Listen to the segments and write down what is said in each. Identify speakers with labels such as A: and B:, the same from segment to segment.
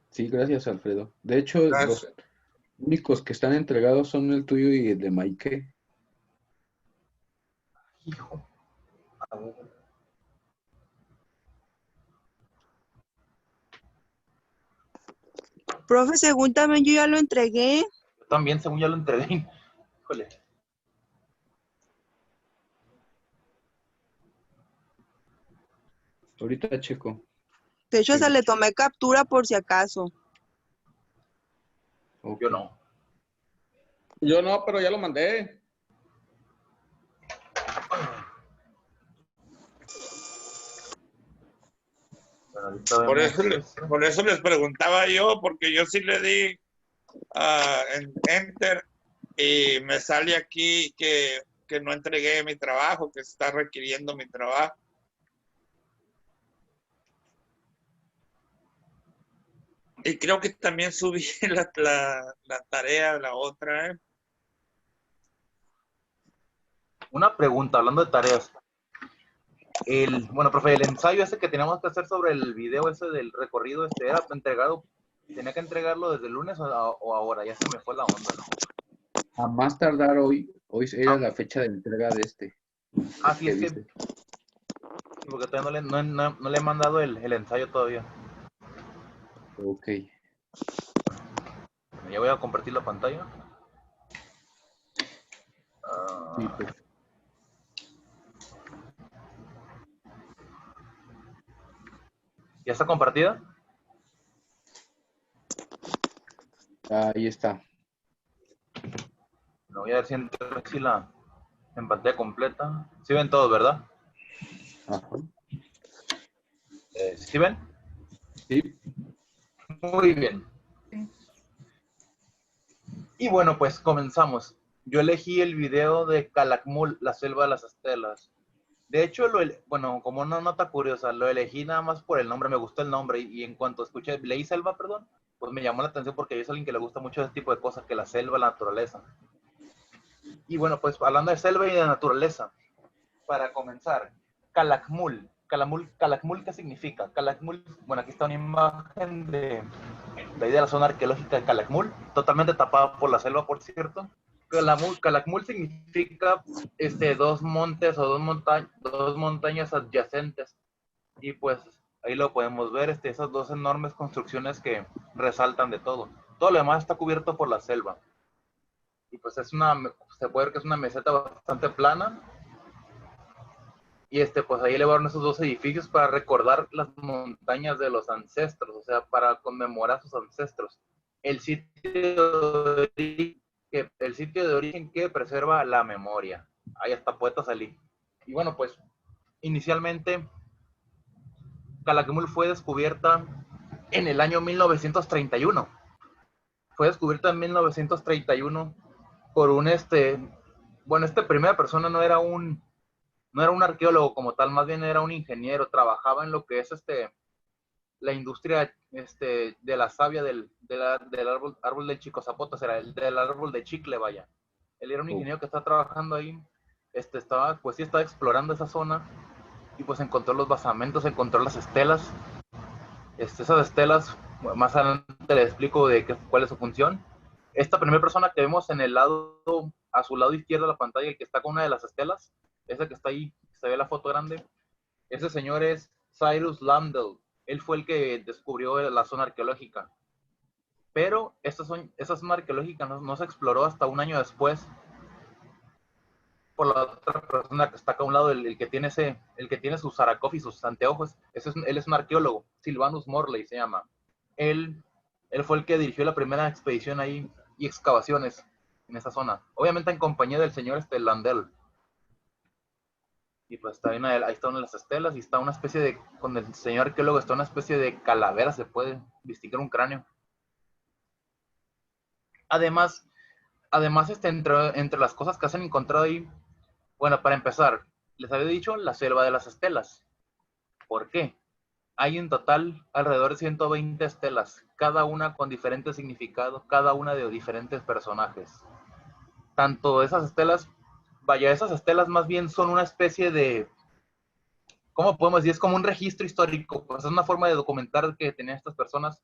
A: Sí, gracias, Alfredo. De hecho,
B: Gracias.
A: los únicos que están entregados son el tuyo y el de Maike.
C: Hijo. A ver.
D: Profe, según también yo ya lo entregué.
C: Yo también, según ya lo entregué. Híjole.
A: Ahorita checo.
D: De hecho, hasta le tomé captura por si acaso.
A: Ok.
C: Yo no.
B: Yo no, pero ya lo mandé.
C: Bueno, ahorita
B: Por
C: vemos
B: eso,
C: eso.
B: por eso les preguntaba yo, porque yo sí le di en Enter y me sale aquí que no entregué mi trabajo, que se está requiriendo mi trabajo. Y creo que también subí la tarea, la otra.
C: Una pregunta, hablando de tareas. Bueno, profe, el ensayo ese que teníamos que hacer sobre el video ese del recorrido, era entregado, tenía que entregarlo desde el lunes o ahora, ya se me fue la onda.
A: A más tardar hoy era la fecha de entrega de este.
C: Sí,
A: Que
C: es que,
A: viste.
C: porque todavía no le he mandado el ensayo todavía.
A: Ok.
C: Ya voy a compartir la pantalla.
A: Sí, pues.
C: ¿Ya está compartida?
A: Ahí está.
C: No, voy a ver si entro aquí en pantalla completa. ¿Sí ven todos, verdad?
A: Ajá.
C: ¿Sí ven?
A: Sí.
C: Muy bien. Y bueno, pues comenzamos. Yo elegí el video de Calakmul, la selva de las estelas. De hecho, bueno, como una nota curiosa, lo elegí nada más por el nombre, me gustó el nombre y en cuanto escuché, leí selva, perdón, pues me llamó la atención porque yo soy alguien que le gusta mucho ese tipo de cosas, que la selva, la naturaleza. Y bueno, pues hablando de selva y de naturaleza, para comenzar, Calakmul. Calakmul, ¿qué significa? Calakmul, bueno, aquí está una imagen de ahí de la zona arqueológica de Calakmul, totalmente tapada por la selva, por cierto. Calakmul significa dos montes o dos montañas adyacentes. Y pues ahí lo podemos ver, esas dos enormes construcciones que resaltan de todo. Todo lo demás está cubierto por la selva. Y pues se puede ver que es una meseta bastante plana. Y pues ahí elevaron esos dos edificios para recordar las montañas de los ancestros, o sea, para conmemorar a sus ancestros. El sitio de origen que preserva la memoria. Ahí hasta poeta salí. Y bueno, pues inicialmente Calakmul fue descubierta en el año 1931. Fue descubierta en 1931 por bueno, primera persona no era un arqueólogo como tal, más bien era un ingeniero, trabajaba en lo que es la industria de la savia del árbol del chico zapote, era el del árbol de chicle, vaya. Él era un ingeniero que está trabajando ahí, estaba explorando esa zona y pues encontró los basamentos, encontró las estelas. Esas estelas, más adelante les explico cuál es su función. Esta primera persona que vemos a su lado izquierdo de la pantalla, el que está con una de las estelas, ese que está ahí, se ve la foto grande, ese señor es Cyrus Landell. Él fue el que descubrió la zona arqueológica. Pero esa zona arqueológica no se exploró hasta un año después por la otra persona que está acá a un lado, el que tiene sus Zaracof y sus anteojos. Él es un arqueólogo, Silvanus Morley se llama. Él fue el que dirigió la primera expedición ahí y excavaciones en esa zona. Obviamente en compañía del señor Landell. Y pues también ahí está una de las estelas y está una especie con el señor arqueólogo está una especie de calavera, se puede distinguir un cráneo. Además, entre las cosas que se han encontrado ahí, bueno, para empezar, les había dicho la selva de las estelas. ¿Por qué? Hay en total alrededor de 120 estelas, cada una con diferentes significados, cada una de diferentes personajes. Tanto esas estelas más bien son una especie ¿cómo podemos decir? Es como un registro histórico, pues es una forma de documentar que tenían estas personas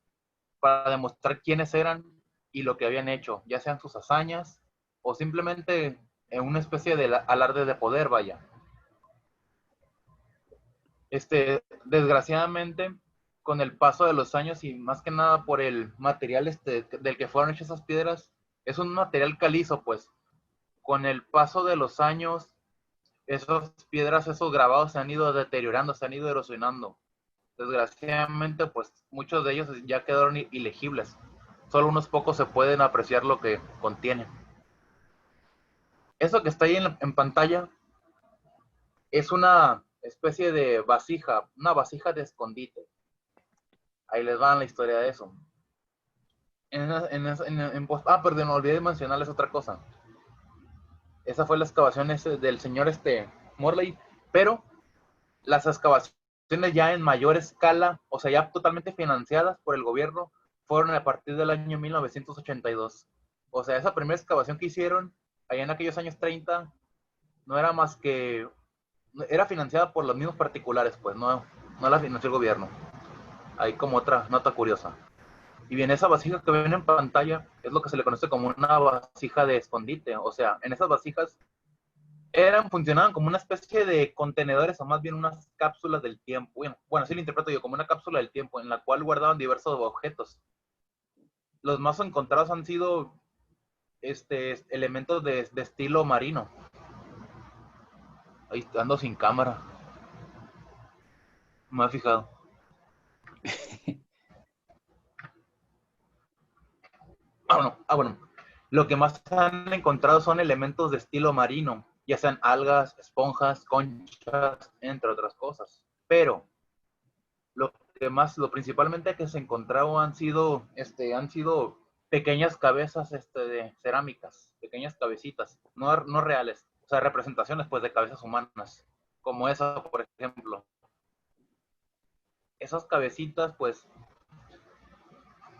C: para demostrar quiénes eran y lo que habían hecho, ya sean sus hazañas o simplemente en una especie de alarde de poder, vaya. Desgraciadamente, con el paso de los años y más que nada por el material del que fueron hechas esas piedras, es un material calizo, pues. Con el paso de los años, esas piedras, esos grabados se han ido deteriorando, se han ido erosionando. Desgraciadamente, pues muchos de ellos ya quedaron ilegibles. Solo unos pocos se pueden apreciar lo que contienen. Eso que está ahí en pantalla es una especie de vasija, una vasija de escondite. Ahí les va la historia de eso. Perdón, olvidé mencionarles otra cosa. Esa fue la excavación del señor Morley, pero las excavaciones ya en mayor escala, o sea, ya totalmente financiadas por el gobierno, fueron a partir del año 1982. O sea, esa primera excavación que hicieron allá en aquellos años 30 no era más que, era financiada por los mismos particulares, pues no la financió el gobierno. Ahí como otra nota curiosa. Y bien, esa vasija que ven en pantalla es lo que se le conoce como una vasija de escondite. O sea, en esas vasijas funcionaban como una especie de contenedores o más bien unas cápsulas del tiempo. Bueno, así lo interpreto yo, como una cápsula del tiempo en la cual guardaban diversos objetos. Los más encontrados han sido elementos de estilo marino. Ahí ando sin cámara. Me he fijado. Bueno. Lo que más han encontrado son elementos de estilo marino, ya sean algas, esponjas, conchas, entre otras cosas. Pero lo principalmente que se encontraron han sido pequeñas cabezas de cerámicas, pequeñas cabecitas, no reales, o sea, representaciones pues de cabezas humanas, como esa, por ejemplo. Esas cabecitas, pues,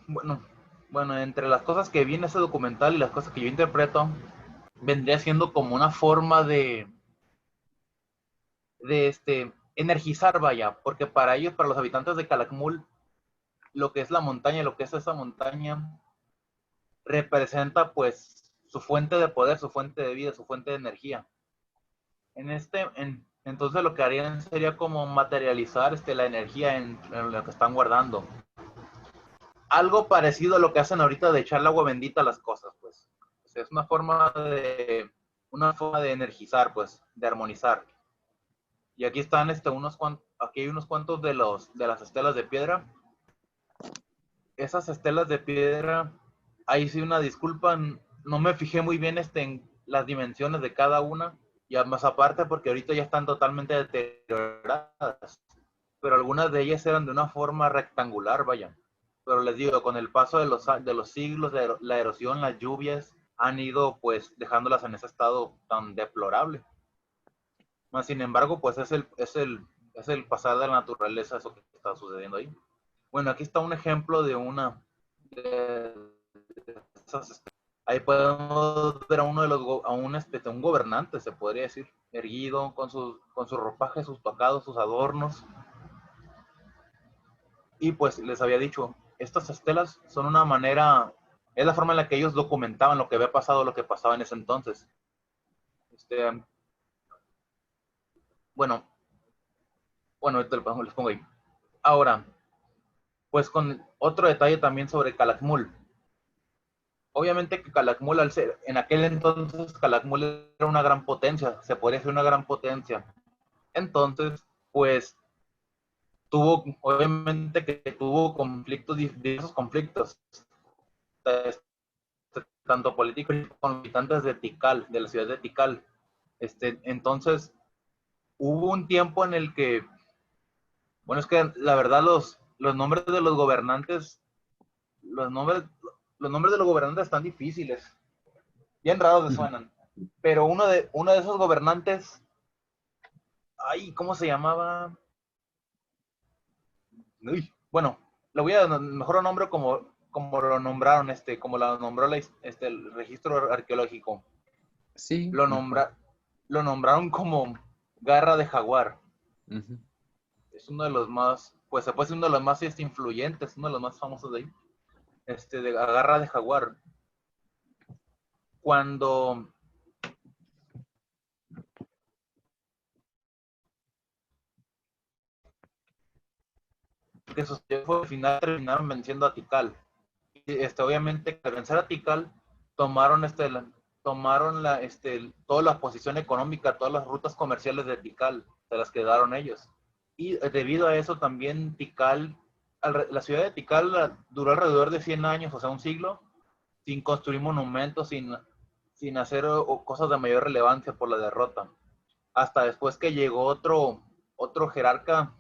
C: bueno, entre las cosas que vi en ese documental y las cosas que yo interpreto, vendría siendo como una forma de energizar, vaya, porque para ellos, para los habitantes de Calakmul, lo que es la montaña, lo que es esa montaña, representa pues su fuente de poder, su fuente de vida, su fuente de energía. Entonces lo que harían sería como materializar la energía en lo que están guardando. Algo parecido a lo que hacen ahorita de echarle agua bendita a las cosas, pues. O sea, es una forma de energizar, pues, de armonizar. Y aquí están aquí hay unos cuantos de las estelas de piedra. Esas estelas de piedra, ahí sí una disculpa, no me fijé muy bien en las dimensiones de cada una, y más aparte porque ahorita ya están totalmente deterioradas, pero algunas de ellas eran de una forma rectangular, vaya. Pero les digo, con el paso de los siglos, de la erosión, las lluvias, han ido pues dejándolas en ese estado tan deplorable. Más sin embargo, pues es el pasar de la naturaleza, eso que está sucediendo ahí. Bueno, aquí está un ejemplo de esas. Ahí podemos ver a un gobernante, se podría decir, erguido, con su ropaje, sus tocados, sus adornos. Y pues les había dicho, estas estelas son una manera, es la forma en la que ellos documentaban lo que había pasado, lo que pasaba en ese entonces. Bueno, les pongo ahí. Ahora, pues con otro detalle también sobre Calakmul. Obviamente que Calakmul, en aquel entonces, Calakmul era una gran potencia, se podría decir una gran potencia. Entonces, pues, obviamente que tuvo diversos conflictos, tanto políticos como habitantes de Tikal, de la ciudad de Tikal. Entonces, hubo un tiempo en el que, bueno, es que la verdad los nombres de los gobernantes, los nombres de los gobernantes están difíciles, bien raros les suenan, pero uno de esos gobernantes, ¿cómo se llamaba? Bueno, mejor lo nombro como lo nombraron, como lo nombró el registro arqueológico.
A: Sí.
C: Lo nombraron como garra de jaguar. es uno de los más, pues se puede decir uno de los más influyentes, uno de los más famosos de ahí, de Garra de Jaguar. Cuando que sucedió fue al final terminaron venciendo a Tikal. Y obviamente al vencer a Tikal tomaron toda la posición económica, todas las rutas comerciales de Tikal, se las quedaron ellos. Y debido a eso también Tikal, la ciudad de Tikal duró alrededor de 100 años, o sea, un siglo, sin construir monumentos, sin hacer cosas de mayor relevancia por la derrota. Hasta después que llegó otro jerarca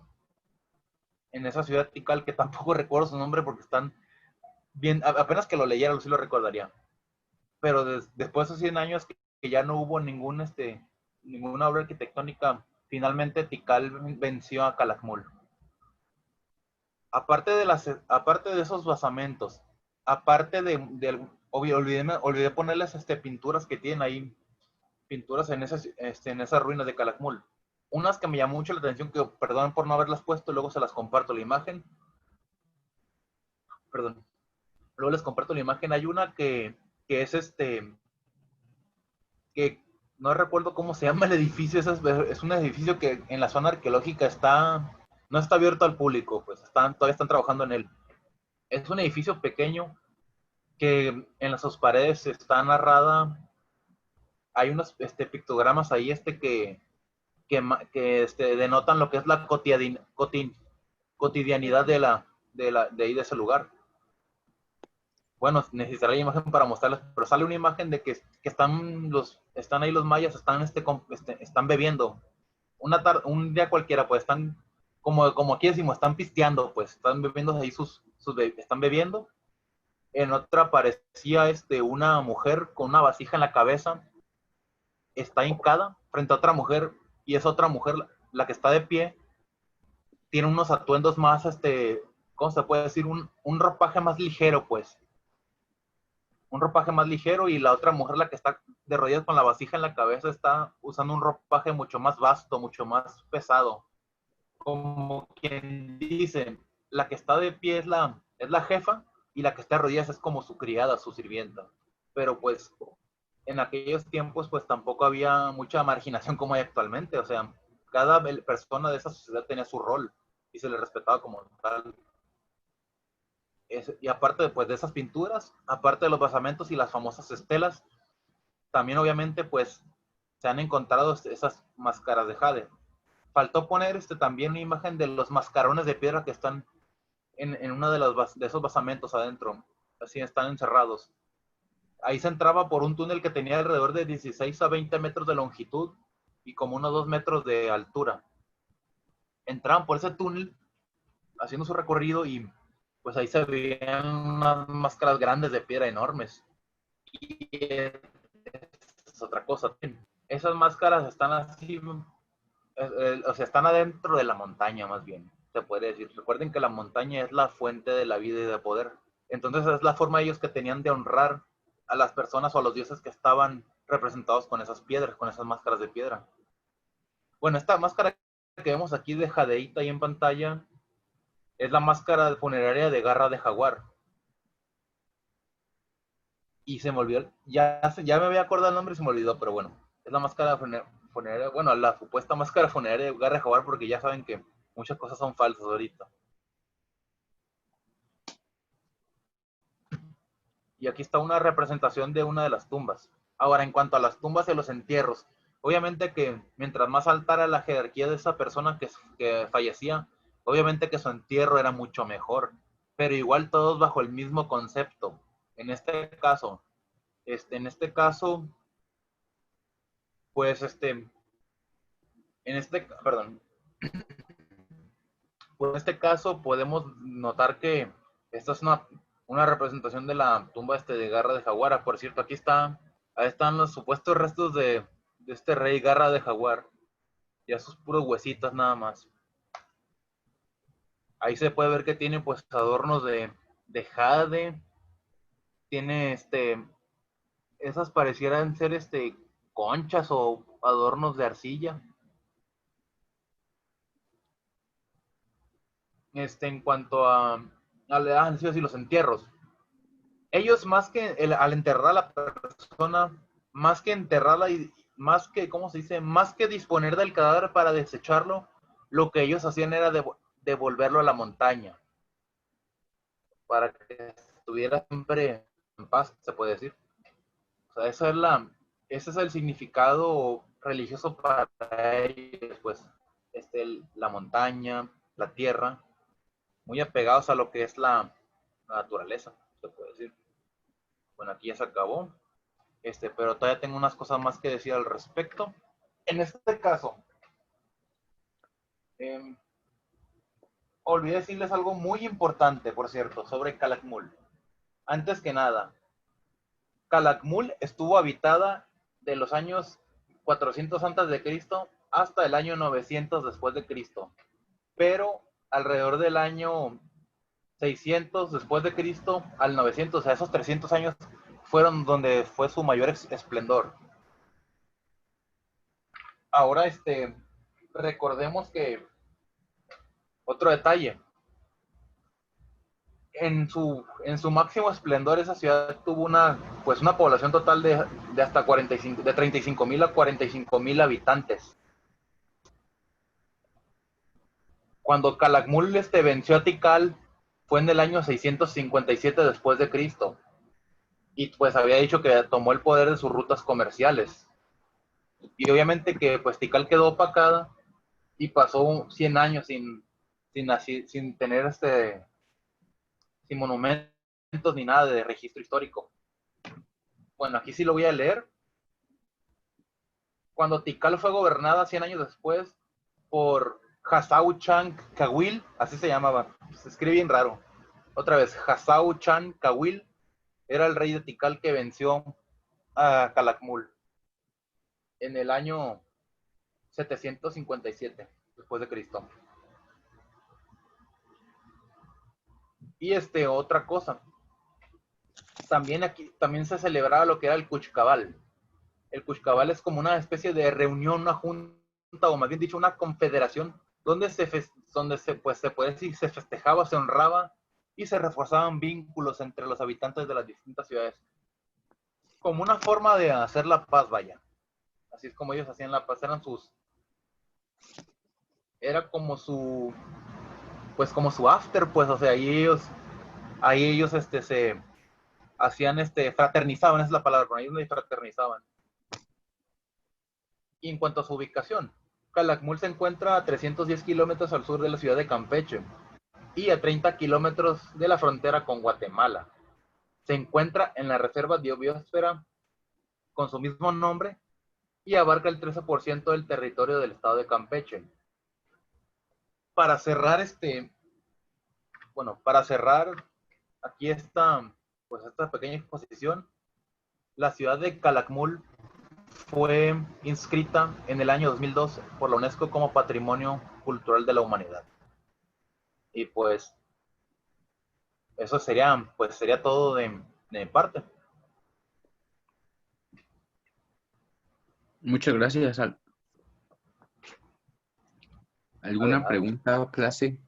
C: en esa ciudad de Tikal, que tampoco recuerdo su nombre porque están bien, apenas que lo leyera, sí lo recordaría. Pero después de 100 años que ya no hubo ninguna obra arquitectónica, finalmente Tikal venció a Calakmul. Aparte de esos basamentos, aparte olvidé ponerles pinturas que tienen ahí, pinturas en esas ruinas de Calakmul. Unas que me llamó mucho la atención, que perdón por no haberlas puesto, luego se las comparto la imagen. Perdón. Luego les comparto la imagen. Hay una que es que no recuerdo cómo se llama el edificio. Es un edificio que en la zona arqueológica no está abierto al público, pues todavía están trabajando en él. Es un edificio pequeño que en sus paredes está narrada, hay unos pictogramas ahí que denotan lo que es la cotidianidad de ahí de ese lugar. Bueno, necesitaré la imagen para mostrarles, pero sale una imagen de que están ahí los mayas, están bebiendo. Un día cualquiera, pues están, como aquí decimos, están pisteando, pues están bebiendo ahí están bebiendo. En otra aparecía una mujer con una vasija en la cabeza, está hincada frente a otra mujer, y esa otra mujer, la que está de pie, tiene unos atuendos más, ¿cómo se puede decir? Un ropaje más ligero, pues. Un ropaje más ligero, y la otra mujer, la que está de rodillas con la vasija en la cabeza, está usando un ropaje mucho más vasto, mucho más pesado. Como quien dice, la que está de pie es la jefa, y la que está de rodillas es como su criada, su sirvienta. Pero pues en aquellos tiempos pues tampoco había mucha marginación como hay actualmente. O sea, cada persona de esa sociedad tenía su rol y se le respetaba como tal. Y aparte pues, de esas pinturas, aparte de los basamentos y las famosas estelas, también obviamente pues se han encontrado esas máscaras de jade. Faltó poner también una imagen de los mascarones de piedra que están en uno de esos basamentos adentro. Así están encerrados. Ahí se entraba por un túnel que tenía alrededor de 16 a 20 metros de longitud y como unos 2 metros de altura. Entraban por ese túnel haciendo su recorrido, y pues ahí se veían unas máscaras grandes de piedra enormes. Y es otra cosa. Esas máscaras están así, o sea, están adentro de la montaña, más bien, se puede decir. Recuerden que la montaña es la fuente de la vida y de poder. Entonces es la forma ellos que tenían de honrar a las personas o a los dioses que estaban representados con esas piedras, con esas máscaras de piedra. Bueno, esta máscara que vemos aquí de jadeíta ahí en pantalla es la máscara funeraria de Garra de Jaguar. Y se me olvidó, ya me había acordado el nombre y se me olvidó, pero bueno, es la máscara funeraria, bueno, la supuesta máscara funeraria de Garra de Jaguar, porque ya saben que muchas cosas son falsas ahorita. Y aquí está una representación de una de las tumbas. Ahora, en cuanto a las tumbas y los entierros, obviamente que mientras más alta era la jerarquía de esa persona que fallecía, obviamente que su entierro era mucho mejor, pero igual todos bajo el mismo concepto. En este caso, pues perdón, pues en este caso podemos notar que esta es una representación de la tumba de Garra de Jaguar. Por cierto, ahí están los supuestos restos de este rey Garra de Jaguar, ya sus puros huesitos nada más. Ahí se puede ver que tiene pues adornos de jade, tiene esas parecieran ser conchas o adornos de arcilla. en cuanto sí, sí, los entierros. Ellos más que al enterrar a la persona, más que enterrarla y más que, ¿cómo se dice? Más que disponer del cadáver para desecharlo, lo que ellos hacían era devolverlo a la montaña para que estuviera siempre en paz, se puede decir. O sea, ese es el significado religioso para ellos, pues, la montaña, la tierra, muy apegados a lo que es la naturaleza, se puede decir. Bueno, aquí ya se acabó, pero todavía tengo unas cosas más que decir al respecto. En este caso, olvidé decirles algo muy importante, por cierto, sobre Calakmul. Antes que nada, Calakmul estuvo habitada de los años 400 antes de Cristo hasta el año 900 después de Cristo. Pero alrededor del año 600 después de Cristo al 900, o sea, esos 300 años fueron donde fue su mayor esplendor. Ahora, recordemos que otro detalle, en su máximo esplendor esa ciudad tuvo una población total de hasta 45, de 35,000 a 45,000 habitantes. Cuando Calakmul venció a Tikal fue en el año 657 después de Cristo. Y pues había dicho que tomó el poder de sus rutas comerciales. Y obviamente que pues Tikal quedó opacada y pasó 100 años sin tener sin monumentos ni nada de registro histórico. Bueno, aquí sí lo voy a leer. Cuando Tikal fue gobernada 100 años después por Hasau Chan Kawil, así se llamaba, se escribe bien raro. Otra vez, Hasau Chan Kawil era el rey de Tikal que venció a Calakmul en el año 757 después de Cristo. Y otra cosa, también se celebraba lo que era el Kuchkabal. El Kuchkabal es como una especie de reunión, una junta, o más bien dicho, una confederación donde se puede decir, se festejaba, se honraba y se reforzaban vínculos entre los habitantes de las distintas ciudades. Como una forma de hacer la paz, vaya. Así es como ellos hacían la paz, era como su after, pues, o sea, ahí ellos se hacían, fraternizaban, esa es la palabra, por ahí donde fraternizaban. Y en cuanto a su ubicación, Calakmul se encuentra a 310 kilómetros al sur de la ciudad de Campeche y a 30 kilómetros de la frontera con Guatemala. Se encuentra en la reserva de biosfera con su mismo nombre y abarca el 13% del territorio del estado de Campeche. Para cerrar aquí esta pequeña exposición, la ciudad de Calakmul fue inscrita en el año 2012 por la UNESCO como Patrimonio Cultural de la Humanidad. Y pues eso sería todo de mi parte.
A: Muchas gracias. ¿Alguna pregunta, clase?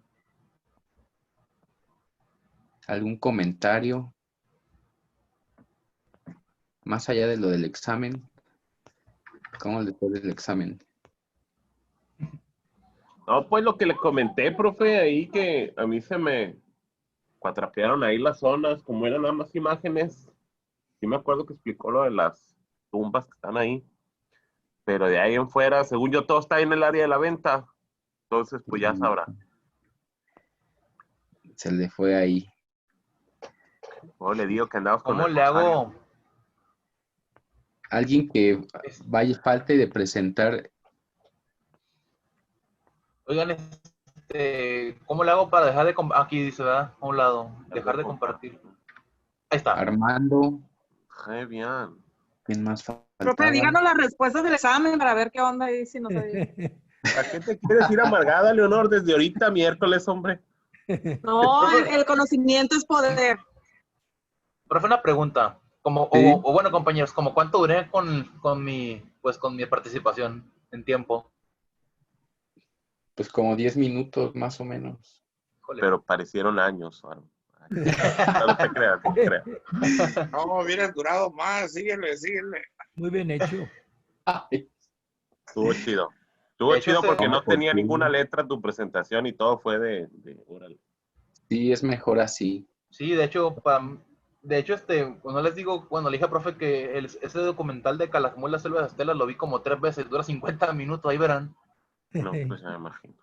A: ¿Algún comentario? Más allá de lo del examen, ¿cómo le fue el examen?
E: No, pues lo que le comenté, profe, ahí que a mí se me cuatrapearon ahí las zonas, como eran nada más imágenes. Sí me acuerdo que explicó lo de las tumbas que están ahí. Pero de ahí en fuera, según yo, todo está en el área de la venta. Entonces, pues ya sabrá.
A: Se le fue ahí.
E: Oh, le digo que andamos con
C: ¿Cómo
E: el
C: le hago?
A: Alguien que falte de presentar.
C: Oigan, ¿cómo le hago para dejar de compartir? Aquí dice, ¿verdad? A un lado, dejar de compartir. Ahí está.
A: Armando.
E: Qué bien.
A: ¿Quién más faltaba?
F: Profe, díganos las respuestas del examen para ver qué onda ahí si no sabía.
E: ¿A qué te quieres ir amargada, Leonor, desde ahorita, miércoles, hombre?
F: No, el conocimiento es poder.
C: Profe, una pregunta.
A: ¿Sí?
C: O bueno, compañeros, ¿como cuánto duré con mi participación en tiempo?
A: Pues como 10 minutos más o menos.
C: Híjole.
E: pero parecieron años. Bueno, no te creas, no te creas.
B: No, hubieras durado más. Síguele, síguele.
G: Muy bien hecho.
A: Ay,
E: Estuvo chido. Estuvo
C: De hecho,
E: chido porque
A: no,
E: no tenía
A: porque
E: ninguna letra tu presentación y todo fue órale.
A: sí, es mejor así.
C: Sí, de hecho, cuando les digo, bueno, le dije a profe que ese documental de Calakmul, la selva de las telas, lo vi como 3 veces, dura 50 minutos, ahí verán.
E: No, pues ya me imagino.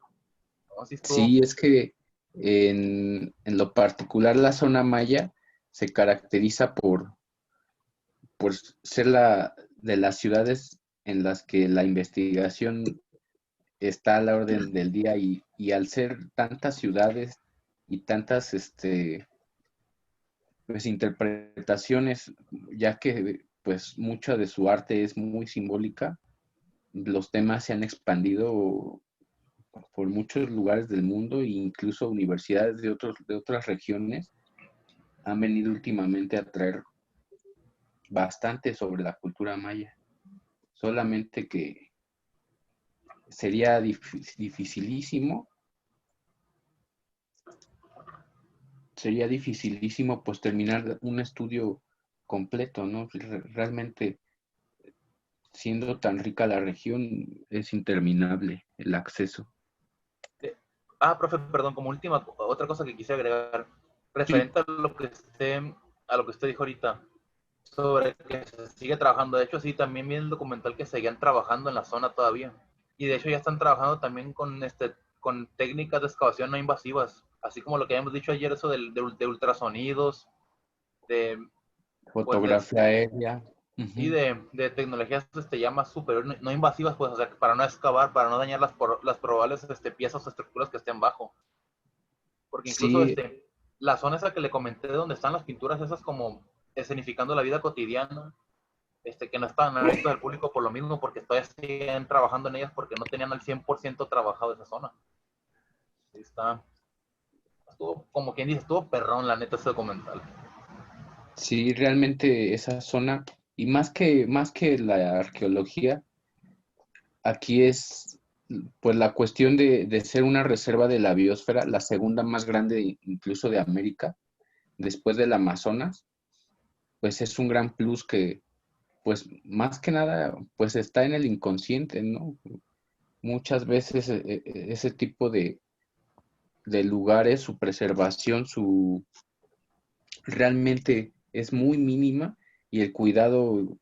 C: No, sí estuvo.
A: Sí, es que en lo particular la zona maya se caracteriza por ser la de las ciudades en las que la investigación está a la orden del día y al ser tantas ciudades y tantas pues, interpretaciones, ya que pues mucha de su arte es muy simbólica, los temas se han expandido por muchos lugares del mundo e incluso universidades de otras regiones han venido últimamente a traer bastante sobre la cultura maya. Solamente que sería dificilísimo pues terminar un estudio completo, ¿no? Realmente siendo tan rica la región es interminable el acceso.
C: Profe, perdón, como última, otra cosa que quise agregar, referente a lo que usted dijo ahorita, sobre que se sigue trabajando. De hecho, sí, también vi el documental que seguían trabajando en la zona todavía. Y de hecho ya están trabajando también con técnicas de excavación no invasivas, así como lo que habíamos dicho ayer, eso de ultrasonidos, de, pues
A: Fotografía aérea.
C: y de tecnologías ya más superiores, no invasivas, pues, o sea, para no excavar, para no dañar las probables piezas o estructuras que estén bajo. Porque incluso
A: Sí,
C: la zona esa que le comenté donde están las pinturas esas como escenificando la vida cotidiana, que no estaban a la vista del público por lo mismo, porque todavía siguen trabajando en ellas porque no tenían al 100% trabajado esa zona. Estuvo, como quien dice, estuvo perrón la neta ese documental.
A: sí, realmente esa zona, y más que la arqueología, aquí es pues la cuestión de ser una reserva de la biosfera, la segunda más grande incluso de América, después del Amazonas, pues es un gran plus que, pues más que nada, pues está en el inconsciente, ¿no? Muchas veces ese tipo de lugares, su preservación, realmente es muy mínima y el cuidado,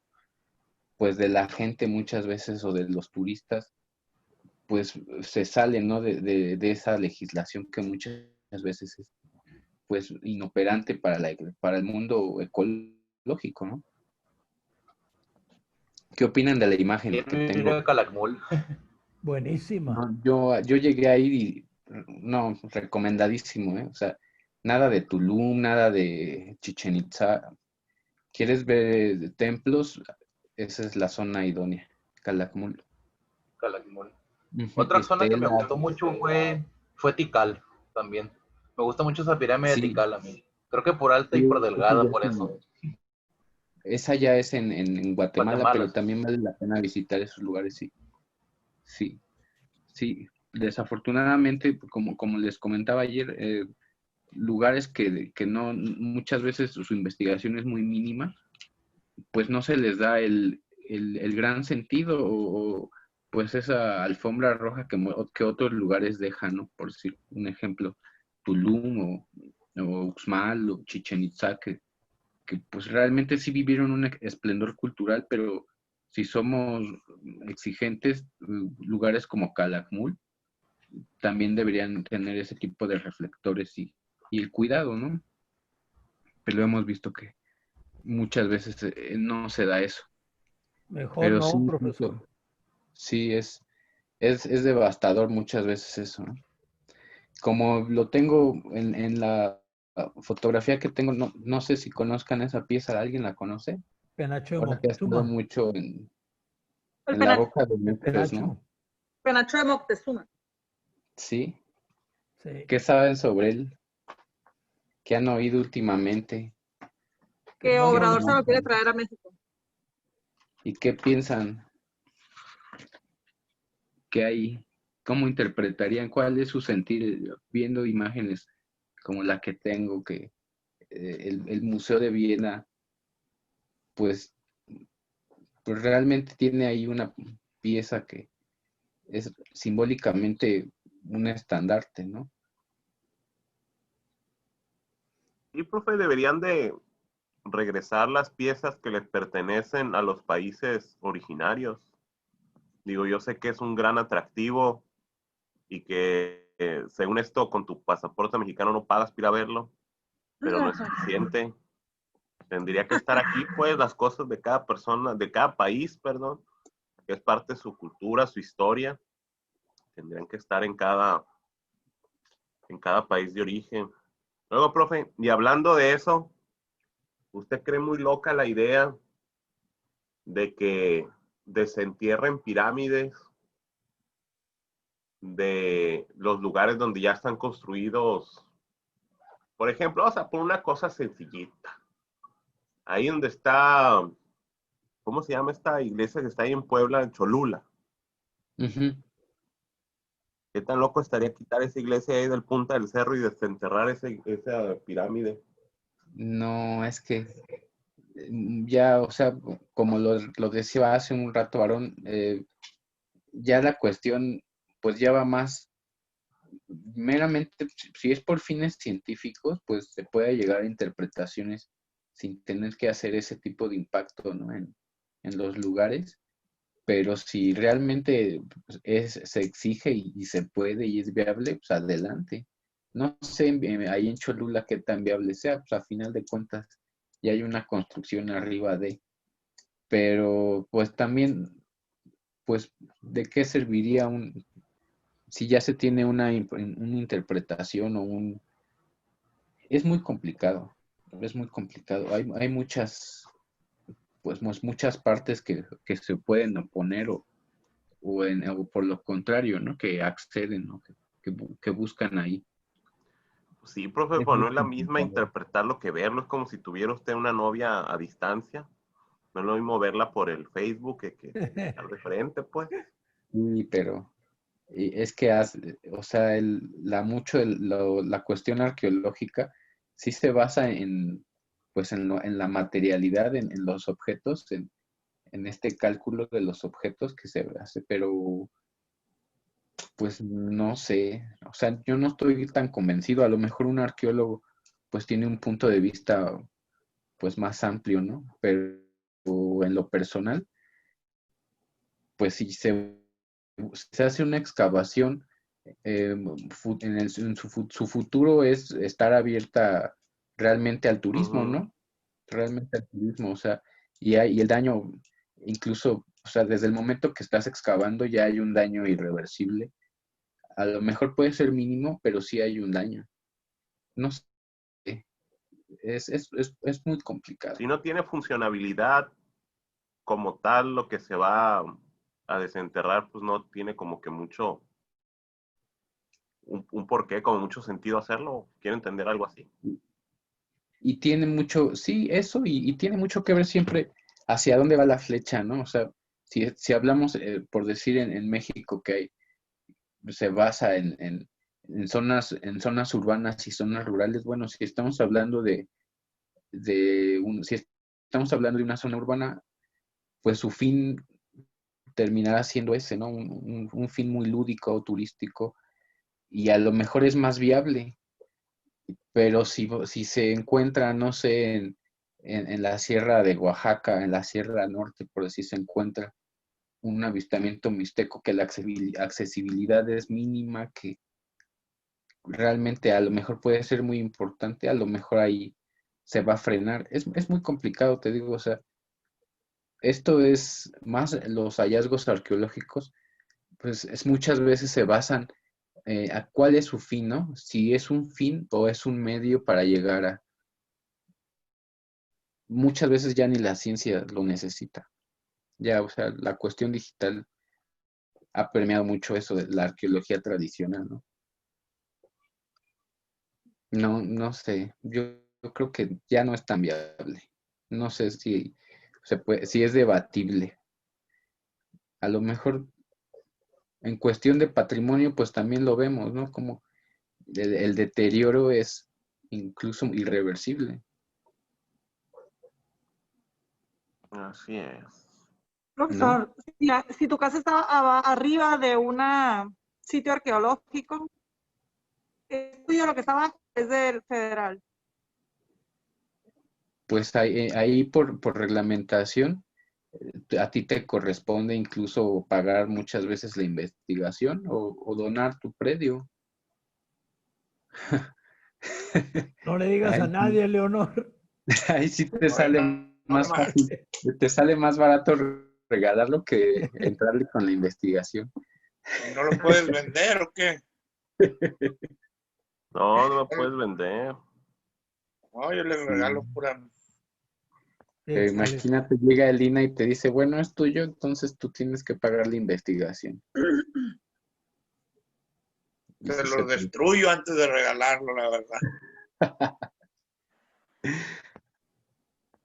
A: pues de la gente muchas veces o de los turistas, pues se sale, ¿no? De esa legislación que muchas veces es, pues, inoperante para el mundo ecológico, ¿no? ¿Qué opinan de la imagen que
C: Ir
A: tengo?
C: a Calakmul.
G: Buenísima.
A: No, yo llegué a ir y, no, recomendadísimo, ¿eh? O sea, nada de Tulum, nada de Chichen Itza. ¿Quieres ver templos? Esa es la zona idónea, Calakmul.
C: Calakmul.
A: Ujú,
C: Otra zona que me
A: Estela,
C: gustó mucho fue Tikal también. Me gusta mucho esa pirámide de
A: sí,
C: Tikal a mí. Creo que por alta y
A: sí,
C: por delgada, por eso.
A: esa ya es en Guatemala,
C: Guatemala.
A: pero también vale la pena visitar esos lugares, sí. Sí, sí. Desafortunadamente, como les comentaba ayer, lugares que no, muchas veces su investigación es muy mínima, pues no se les da el gran sentido o, pues esa alfombra roja que otros lugares dejan, ¿no? Por decir un ejemplo, Tulum o Uxmal o Chichen Itza, que pues realmente sí vivieron un esplendor cultural, pero si somos exigentes, lugares como Calakmul también deberían tener ese tipo de reflectores y el cuidado, ¿no? Pero hemos visto que muchas veces no se da eso.
G: Mejor
A: Pero sí,
G: no, profesor.
A: sí es devastador muchas veces eso, ¿no? Como lo tengo en la fotografía que tengo, no sé si conozcan esa pieza, ¿alguien la conoce?
G: Penacho de
A: Ahora que ha estado
G: Moctezuma.
A: mucho
F: El
A: en la
F: penacho,
A: boca de
G: El
A: muchos, ¿no?
G: penacho.
F: penacho de Moctezuma.
A: Sí.
G: Sí.
A: ¿Qué saben sobre él? ¿Qué han oído últimamente?
G: Que
F: Que
G: no lo
F: Obrador se lo quiere
G: usan.
F: traer a México.
A: ¿Y qué piensan que hay? ¿Cómo interpretarían? ¿Cuál es su sentir viendo imágenes como la que tengo, que el Museo de Viena, pues, pues realmente tiene ahí una pieza que es simbólicamente un estandarte, ¿no?
E: Y, profe, deberían de regresar las piezas que les pertenecen a los países originarios. Digo, yo sé que es un gran atractivo y que según esto con tu pasaporte mexicano no pagas para ir a verlo, pero no es suficiente. Tendría que estar aquí, pues, las cosas de cada persona, de cada país, perdón, que es parte de su cultura, su historia. Tendrían que estar en cada país de origen. Luego, profe, y hablando de eso, ¿usted cree muy loca la idea de que desentierren pirámides de los lugares donde ya están construidos? Por ejemplo, o sea, por una cosa sencillita. Ahí donde está, ¿cómo se llama esta iglesia que está ahí en Puebla, en Cholula?
A: Ujú.
E: ¿Qué tan loco estaría quitar esa iglesia ahí del punta del cerro y desenterrar esa pirámide?
A: No, es que ya, o sea, como lo decía hace un rato, Aarón, ya la cuestión, pues ya va más meramente, si es por fines científicos, pues se puede llegar a interpretaciones sin tener que hacer ese tipo de impacto, ¿no? En los lugares, pero si realmente pues, se exige y se puede y es viable, pues adelante. No sé ahí en Cholula qué tan viable sea, pues a final de cuentas ya hay una construcción arriba de, pero pues también, pues, ¿de qué serviría si ya se tiene una interpretación o un... Es muy complicado, es muy complicado. Hay muchas, pues muchas partes que se pueden oponer o por lo contrario, ¿no? Que acceden, ¿no? Que buscan ahí.
E: Sí, profe,
A: Es
E: pues no
A: muy
E: es la misma
A: complicado.
E: interpretarlo que verlo. Es como si tuviera usted una novia a distancia. No es lo mismo verla por el Facebook que estar de frente, pues.
A: Sí, pero es que, o sea, la cuestión arqueológica sí se basa pues en la materialidad, en los objetos, en este cálculo de los objetos que se hace, pero pues no sé, o sea, yo no estoy tan convencido, a lo mejor un arqueólogo pues tiene un punto de vista pues más amplio, ¿no? Pero en lo personal, pues si se hace una excavación, su futuro es estar abierta realmente al turismo,
E: Ujú.
A: ¿no? Realmente al turismo, o sea, y el daño, incluso, o sea, desde el momento que estás excavando ya hay un daño irreversible. A lo mejor puede ser mínimo, pero sí hay un daño. No sé, es muy complicado.
E: Si no tiene funcionabilidad como tal, lo que se va a desenterrar, pues no tiene como que un porqué, como mucho sentido hacerlo. ¿Quiero entender algo así?
A: Y tiene mucho, sí, eso, y tiene mucho que ver siempre hacia dónde va la flecha, ¿no? O sea, si hablamos, por decir, en México, se basa en zonas urbanas y zonas rurales, bueno, si estamos hablando si estamos hablando de una zona urbana, pues su fin terminará siendo ese, ¿no? Un fin muy lúdico o turístico, y a lo mejor es más viable. Pero si se encuentra, no sé, en la sierra de Oaxaca, en la Sierra Norte, por decir, se encuentra un avistamiento mixteco que la accesibilidad es mínima, que realmente a lo mejor puede ser muy importante, a lo mejor ahí se va a frenar. Es muy complicado, te digo, o sea, esto es más los hallazgos arqueológicos, pues muchas veces se basan a cuál es su fin, ¿no? Si es un fin o es un medio para llegar a muchas veces ya ni la ciencia lo necesita. Ya, o sea, la cuestión digital ha permeado mucho eso de la arqueología tradicional, ¿no? No, no sé, yo creo que ya no es tan viable. No sé si si es debatible. A lo mejor en cuestión de patrimonio, pues también lo vemos, ¿no? Como el deterioro es incluso irreversible.
E: Así es.
F: Profesor, si tu casa está arriba de un sitio arqueológico, es tuyo lo que está abajo, es del federal.
A: Pues ahí por reglamentación, a ti te corresponde incluso pagar muchas veces la investigación o donar tu predio.
G: No le digas a
A: Ahí,
G: nadie, Leonor.
A: ahí sí te sale más
B: Norma,
A: fácil, te sale más barato regalarlo que entrarle con la investigación.
B: ¿y no lo puedes vender o qué?
E: No, no lo puedes vender.
B: No, yo le regalo pura.
G: Sí, sale.
A: Imagínate, llega el INA y te dice, bueno, es tuyo, entonces tú tienes que pagar la investigación. Y
B: Se
A: sí
B: lo destruyo antes de regalarlo, la verdad.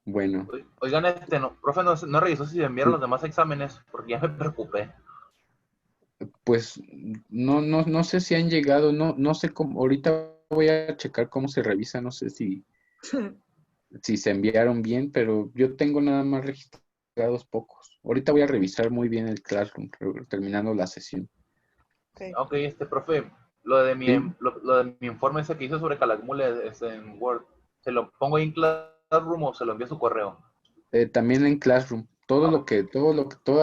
A: Bueno,
C: Oigan, no, profe, no revisó si enviaron los demás exámenes, porque ya me preocupé.
A: pues no sé si han llegado, no sé cómo, ahorita voy a checar cómo se revisa, no sé si se enviaron bien, pero yo tengo nada más registrados pocos. Ahorita voy a revisar muy bien el Classroom, terminando la sesión.
C: Ok, profe, lo de mi,
A: Sí.
C: lo de mi informe ese que hice sobre Calakmul es en Word. ¿Se lo pongo ahí en Classroom o se lo envío a su correo?
A: También en Classroom, toda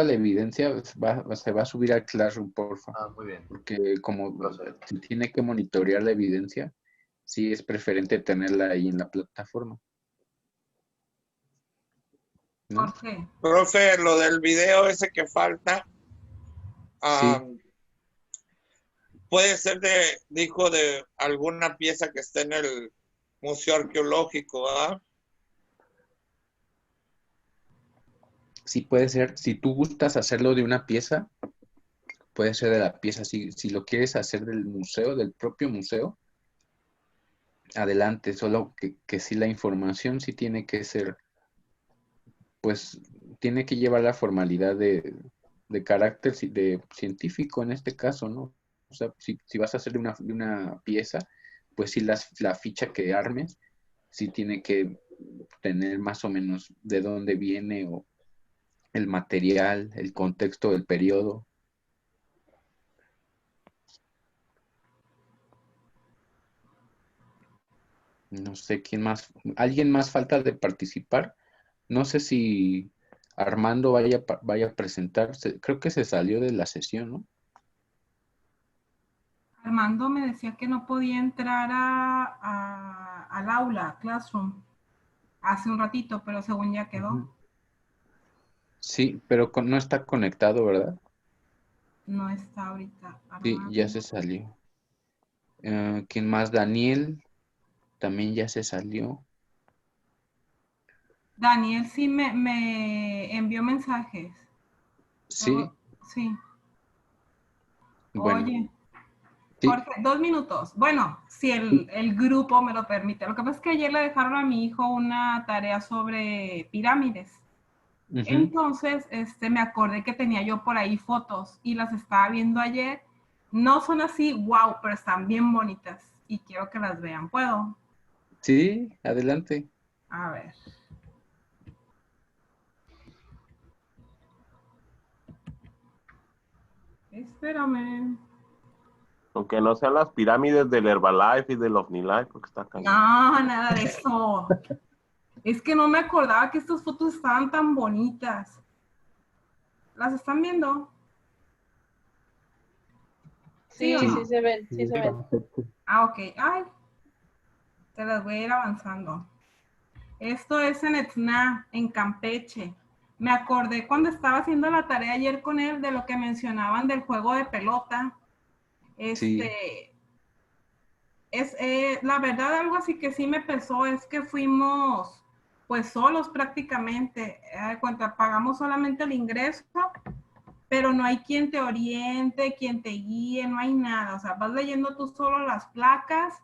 A: la evidencia se va a subir al Classroom, porfa.
C: Muy bien.
A: Porque como
C: Procedo.
A: se tiene que monitorear la evidencia, sí es preferente tenerla ahí en la plataforma. ¿No?
F: Jorge,
B: Profe, lo del video ese que falta,
A: Sí.
B: puede ser dijo, de alguna pieza que esté en el Museo Arqueológico, ¿ah?
A: Sí puede ser, si tú gustas hacerlo de una pieza, puede ser de la pieza. Si lo quieres hacer del museo, del propio museo, adelante, solo que sí la información sí tiene que ser, pues, tiene que llevar la formalidad de carácter de científico en este caso, ¿no? O sea, si vas a hacer de una pieza, pues sí la ficha que armes, sí tiene que tener más o menos de dónde viene o el material, el contexto del periodo. No sé quién más, alguien más falta de participar. No sé si Armando vaya a presentarse. Creo que se salió de la sesión, ¿no?
H: Armando me decía que no podía entrar al aula, Classroom, hace un ratito, pero según ya quedó.
A: Sí, pero no está conectado, ¿verdad?
H: No está ahorita.
A: Sí, ya
H: Armando.
A: se salió. ¿Quién más? Daniel también ya se salió.
H: Daniel sí me envió mensajes.
A: Sí,
H: Sí.
A: bueno,
H: Oye,
A: sí.
H: Jorge, 2 minutos. Bueno, si el grupo me lo permite. Lo que pasa es que ayer le dejaron a mi hijo una tarea sobre pirámides.
A: Ujú.
H: Entonces, me acordé que tenía yo por ahí fotos y las estaba viendo ayer. No son así, wow, pero están bien bonitas y quiero que las vean. ¿Puedo?
A: Sí, adelante.
H: A ver. Espérame.
E: Aunque no sean las pirámides del Herbalife y del OVNILIFE, porque está cañón.
H: No, nada de eso. Es que no me acordaba que estas fotos estaban tan bonitas. ¿Las están viendo?
I: Sí,
H: ¿Sí o no?
I: sí se ven, sí se ven.
H: Ah, ok. Ay, te las voy a ir avanzando. Esto es en Etzna, en Campeche. Me acordé cuando estaba haciendo la tarea ayer con él de lo que mencionaban del juego de pelota.
A: Sí.
H: La verdad, algo así que sí me pesó es que fuimos pues solos prácticamente. Cuando pagamos solamente el ingreso, pero no hay quien te oriente, quien te guíe, no hay nada. O sea, vas leyendo tú solo las placas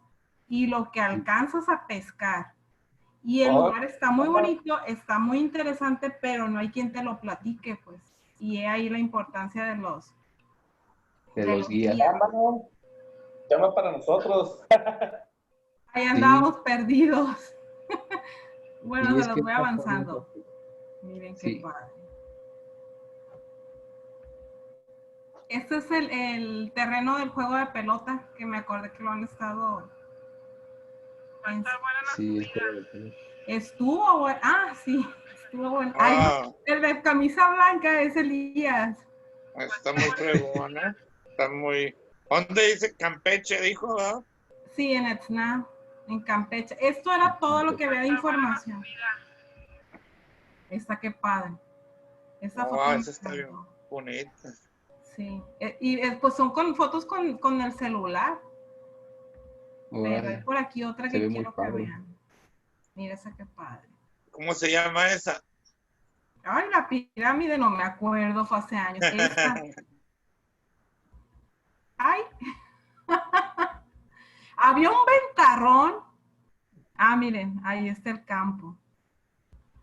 H: y lo que alcanzas a pescar. Y el lugar está muy bonito, está muy interesante, pero no hay quien te lo platique, pues. Y es ahí la importancia de los
A: De los guías.
J: Llama para nosotros.
H: Ahí andábamos perdidos. Bueno,
A: Y
H: se
A: es
H: los
A: que
H: voy avanzando. Miren qué
A: sí,
H: padre. Este es el terreno del juego de pelota, que me acordé que lo han estado...
A: sí, el juego de pelota.
H: Estuvo bueno. Ah, sí, estuvo bueno. Ay,
B: Ah,
H: el de camisa blanca es Elías.
B: está muy fregona. Está muy... ¿Dónde dice Campeche? Dijo, ¿verdad?
H: Sí, en Etzna, en Campeche. Esto era todo lo que había de información. Esta, qué padre. Esta foto me
B: Esa está bien
H: encantó.
B: bonita.
H: Sí, pues son con fotos con el celular, pero hay
A: Órale,
H: por aquí otra
A: se
H: que
A: ve muy
H: quiero que
A: padre.
H: vean. Mira esa qué padre.
B: ¿Cómo se llama esa?
H: Ay, la pirámide no me acuerdo, fue hace años. Esta. Ay, había un ventarrón. Ah, miren, ahí está el campo.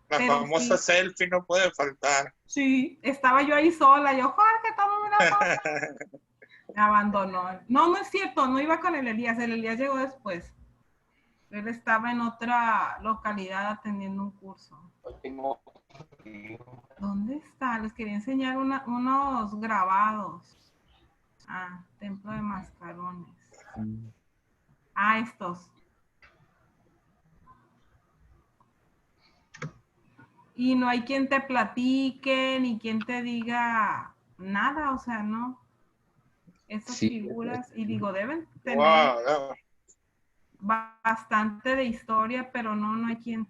B: La
H: Pero
B: famosa
H: sí,
B: selfie no puede faltar.
H: sí, estaba yo ahí sola. Yo, Jorge, tómame una foto. Me abandonó. No, no es cierto, no iba con el Elías llegó después. Él estaba en otra localidad atendiendo un curso. ¿Dónde está? Les quería enseñar unos grabados. Ah, Templo de Mascarones. Ah, estos. Y no hay quien te platique, ni quien te diga nada, o sea, no. Esas
A: Sí,
H: figuras, y digo, deben tener
B: Wow,
H: bastante de historia, pero no hay quien.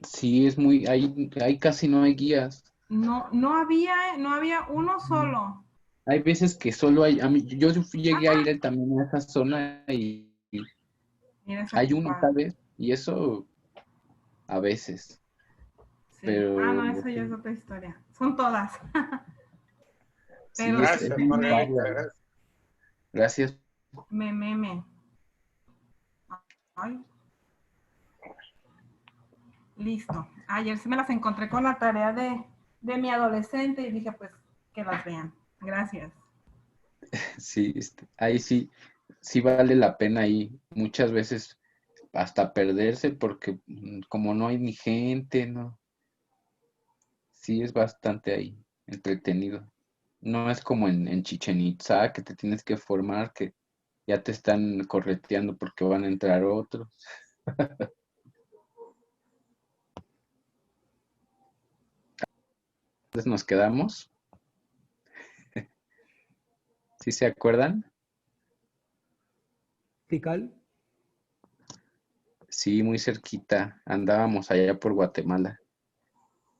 A: sí, es muy, ahí casi no hay guías.
H: No había uno solo.
A: Hay veces que solo hay, yo llegué a ir también a esa zona y
H: Mira esa
A: hay
H: que
A: uno
H: padre.
A: tal vez, y eso a veces,
H: Sí. Ah,
A: pero
H: no, eso ya es otra historia. Son todas.
A: sí,
H: Pero sí,
A: es
B: gracias,
A: muy padre.
B: Margarita. Gracias.
A: Gracias.
H: me. Ay, listo. Ayer sí me las encontré con la tarea de mi adolescente y dije, pues, que las vean. Gracias.
A: Sí, ahí sí vale la pena ahí. Muchas veces hasta perderse porque como no hay ni gente, ¿no? Sí es bastante ahí entretenido. No es como en Chichen Itza que te tienes que formar, que ya te están correteando porque van a entrar otros. Entonces nos quedamos. ¿Sí se acuerdan?
G: Tikal.
A: Sí, muy cerquita. Andábamos allá por Guatemala.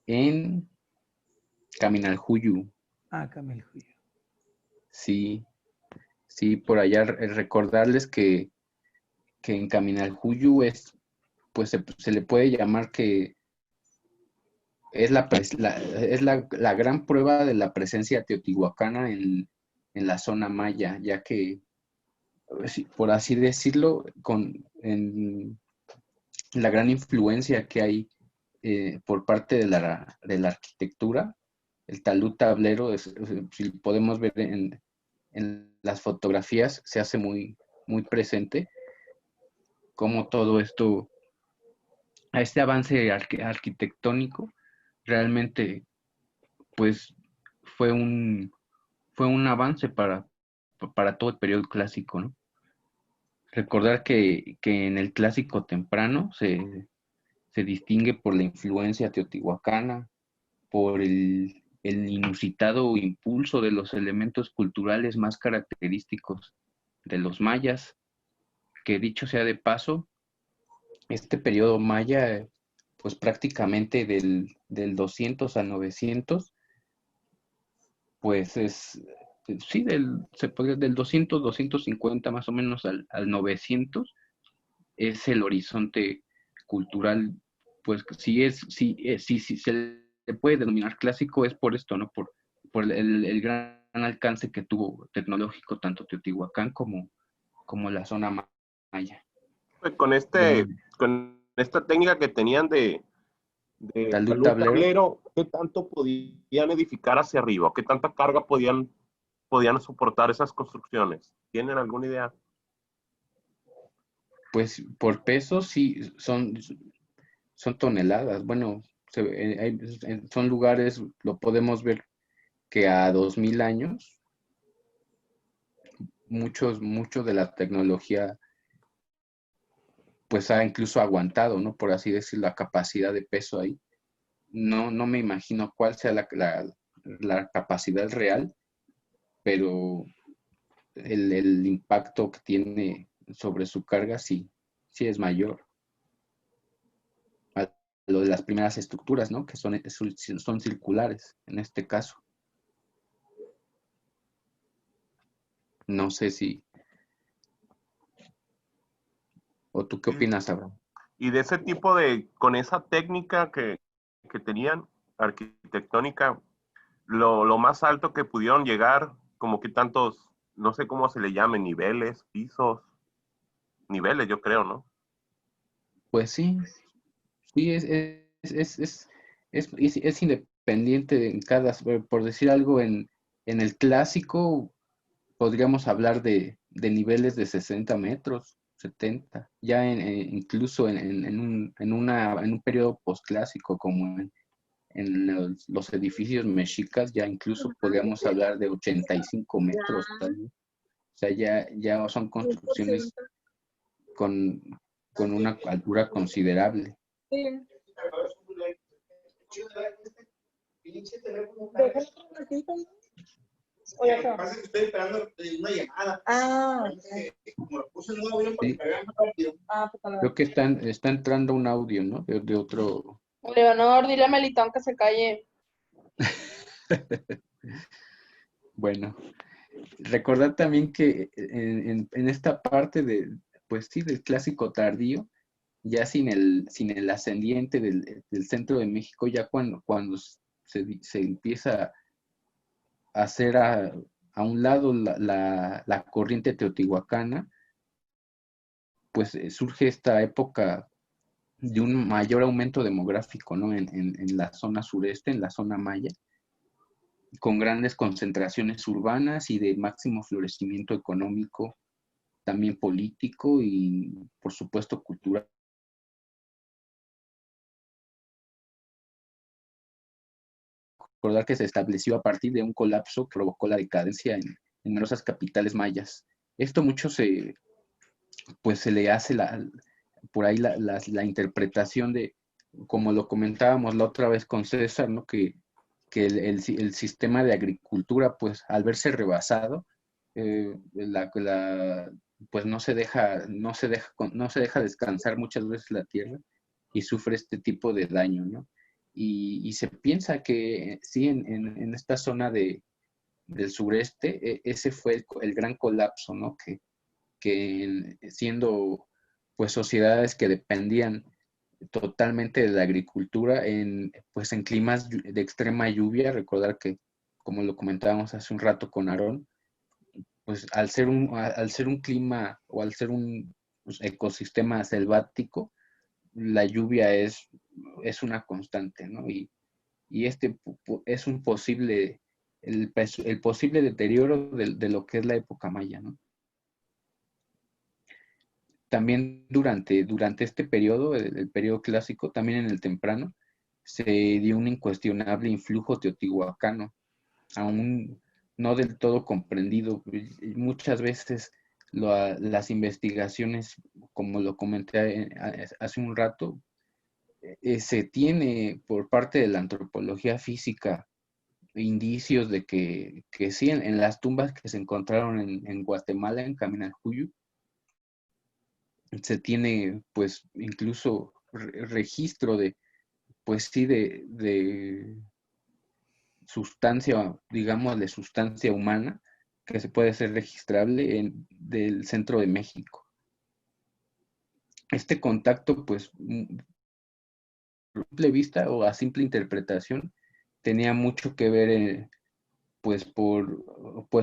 A: En Caminaljuyu.
G: Ah, Cameljuyo.
A: Sí, sí, por allá recordarles que en Caminaljuyu pues se le puede llamar que es la gran prueba de la presencia teotihuacana en la zona maya, ya que, por así decirlo, en la gran influencia que hay por parte de la arquitectura, el talud tablero, si podemos ver en las fotografías, se hace muy, muy presente, como todo esto, a este avance arquitectónico, realmente, pues, fue un avance para todo el periodo clásico, ¿no? Recordar que en el clásico temprano se distingue por la influencia teotihuacana, por el inusitado impulso de los elementos culturales más característicos de los mayas, que dicho sea de paso, este periodo maya, pues prácticamente del 200 al 900, pues sí, se podría, del 200, 250 más o menos al 900, es el horizonte cultural, pues sí se le puede denominar clásico, es por esto, ¿no? Por el gran alcance que tuvo tecnológico tanto Teotihuacán como la zona maya.
E: Con
A: Bueno,
E: con esta técnica que tenían de
A: talud
E: talud
A: tablero,
E: tablero, ¿qué tanto podían edificar hacia arriba? ¿Qué tanta carga podían soportar esas construcciones? ¿Tienen alguna idea?
A: Pues por peso sí son toneladas. Bueno, son lugares, lo podemos ver que a 2000 años, mucho de la tecnología pues ha incluso aguantado, ¿no? Por así decirlo, la capacidad de peso ahí. No me imagino cuál sea la capacidad real, pero el impacto que tiene sobre su carga sí es mayor. A lo de las primeras estructuras, ¿no? Que son circulares en este caso. No sé si... ¿O tú qué opinas, Abraham?
E: Y de ese tipo con esa técnica que tenían arquitectónica, lo más alto que pudieron llegar, como que tantos, no sé cómo se le llamen, niveles, pisos, niveles, yo creo, ¿no?
A: Pues sí, es independiente en por decir algo, en el clásico podríamos hablar de niveles de 60 metros, 70, ya incluso en un periodo posclásico como en los edificios mexicas, ya incluso podríamos hablar de 85 metros, tal vez. O sea, ya son construcciones con, con una altura considerable.
I: Estoy esperando una llamada. Como lo puse en un audio para
A: Sí.
I: cargar más rápido.
A: Creo que está entrando un audio, ¿no? De otro.
J: Leonor, dile a Melitón que se calle.
A: Bueno, recordar también que en esta parte pues sí, del clásico tardío, ya sin el ascendiente del centro de México, ya cuando se empieza a hacer a un lado la corriente teotihuacana, pues surge esta época de un mayor aumento demográfico, ¿no? En la zona sureste, en la zona maya, con grandes concentraciones urbanas y de máximo florecimiento económico, también político y, por supuesto, cultural. Recordar que se estableció a partir de un colapso que provocó la decadencia en numerosas capitales mayas. Esto mucho se le hace por ahí la interpretación de, como lo comentábamos la otra vez con César, ¿no? Que el sistema de agricultura, pues al verse rebasado, pues no se deja descansar muchas veces la tierra y sufre este tipo de daño, ¿no? Y se piensa que sí, en esta zona del sureste, ese fue el gran colapso, ¿no? Que siendo pues sociedades que dependían totalmente de la agricultura pues en climas de extrema lluvia. Recordar que, como lo comentábamos hace un rato con Aarón, pues al ser un clima o al ser un ecosistema selvático, la lluvia es una constante, ¿no? Y este es un posible, el posible deterioro de lo que es la época maya, ¿no? También durante este periodo, el periodo clásico, también en el temprano, se dio un incuestionable influjo teotihuacano, aún no del todo comprendido. Muchas veces las investigaciones, como lo comenté hace un rato, se tiene por parte de la antropología física indicios de que sí, en las tumbas que se encontraron en Guatemala, en Caminaljuyu, se tiene pues incluso registro de, pues sí, de sustancia, digamos, de sustancia humana que se puede ser registrable del centro de México. Este contacto, pues, a simple vista o a simple interpretación, tenía mucho que ver, pues, por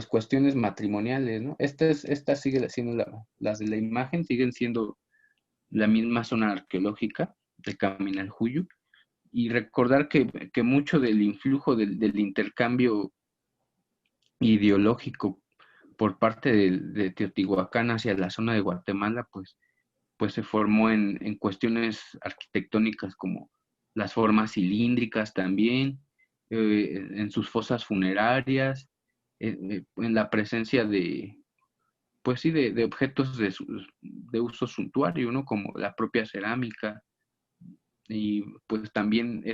A: cuestiones matrimoniales, ¿no? Esta sigue siendo las de la imagen, siguen siendo la misma zona arqueológica de Caminaljuyu, y recordar que mucho del influjo del intercambio ideológico por parte de Teotihuacán hacia la zona de Guatemala, pues pues se formó en cuestiones arquitectónicas como las formas cilíndricas también, en sus fosas funerarias, en la presencia de, pues sí, de objetos de uso suntuario, ¿no? Como la propia cerámica. Y pues también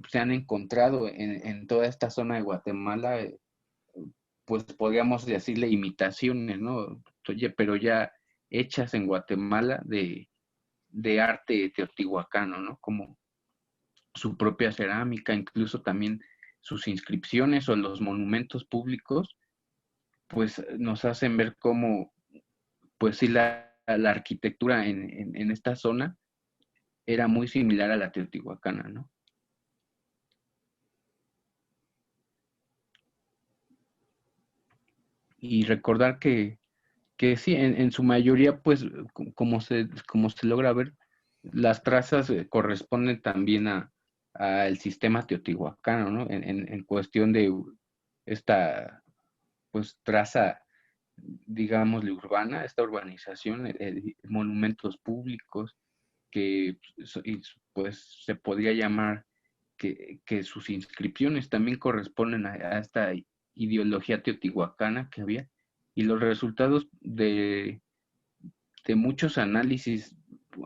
A: se han encontrado en toda esta zona de Guatemala, pues podríamos decirle imitaciones, ¿no? Oye, pero ya hechas en Guatemala de arte teotihuacano, ¿no? Como su propia cerámica, incluso también sus inscripciones o los monumentos públicos, pues nos hacen ver cómo, pues sí, la arquitectura en esta zona era muy similar a la teotihuacana, ¿no? Y recordar que sí, en su mayoría, pues, como se logra ver, las trazas corresponden también al sistema teotihuacano, ¿no? En cuestión de esta, pues, traza, digámosle, urbana, esta urbanización, monumentos públicos, que, pues, se podría llamar que sus inscripciones también corresponden a esta ideología teotihuacana que había, y los resultados de muchos análisis,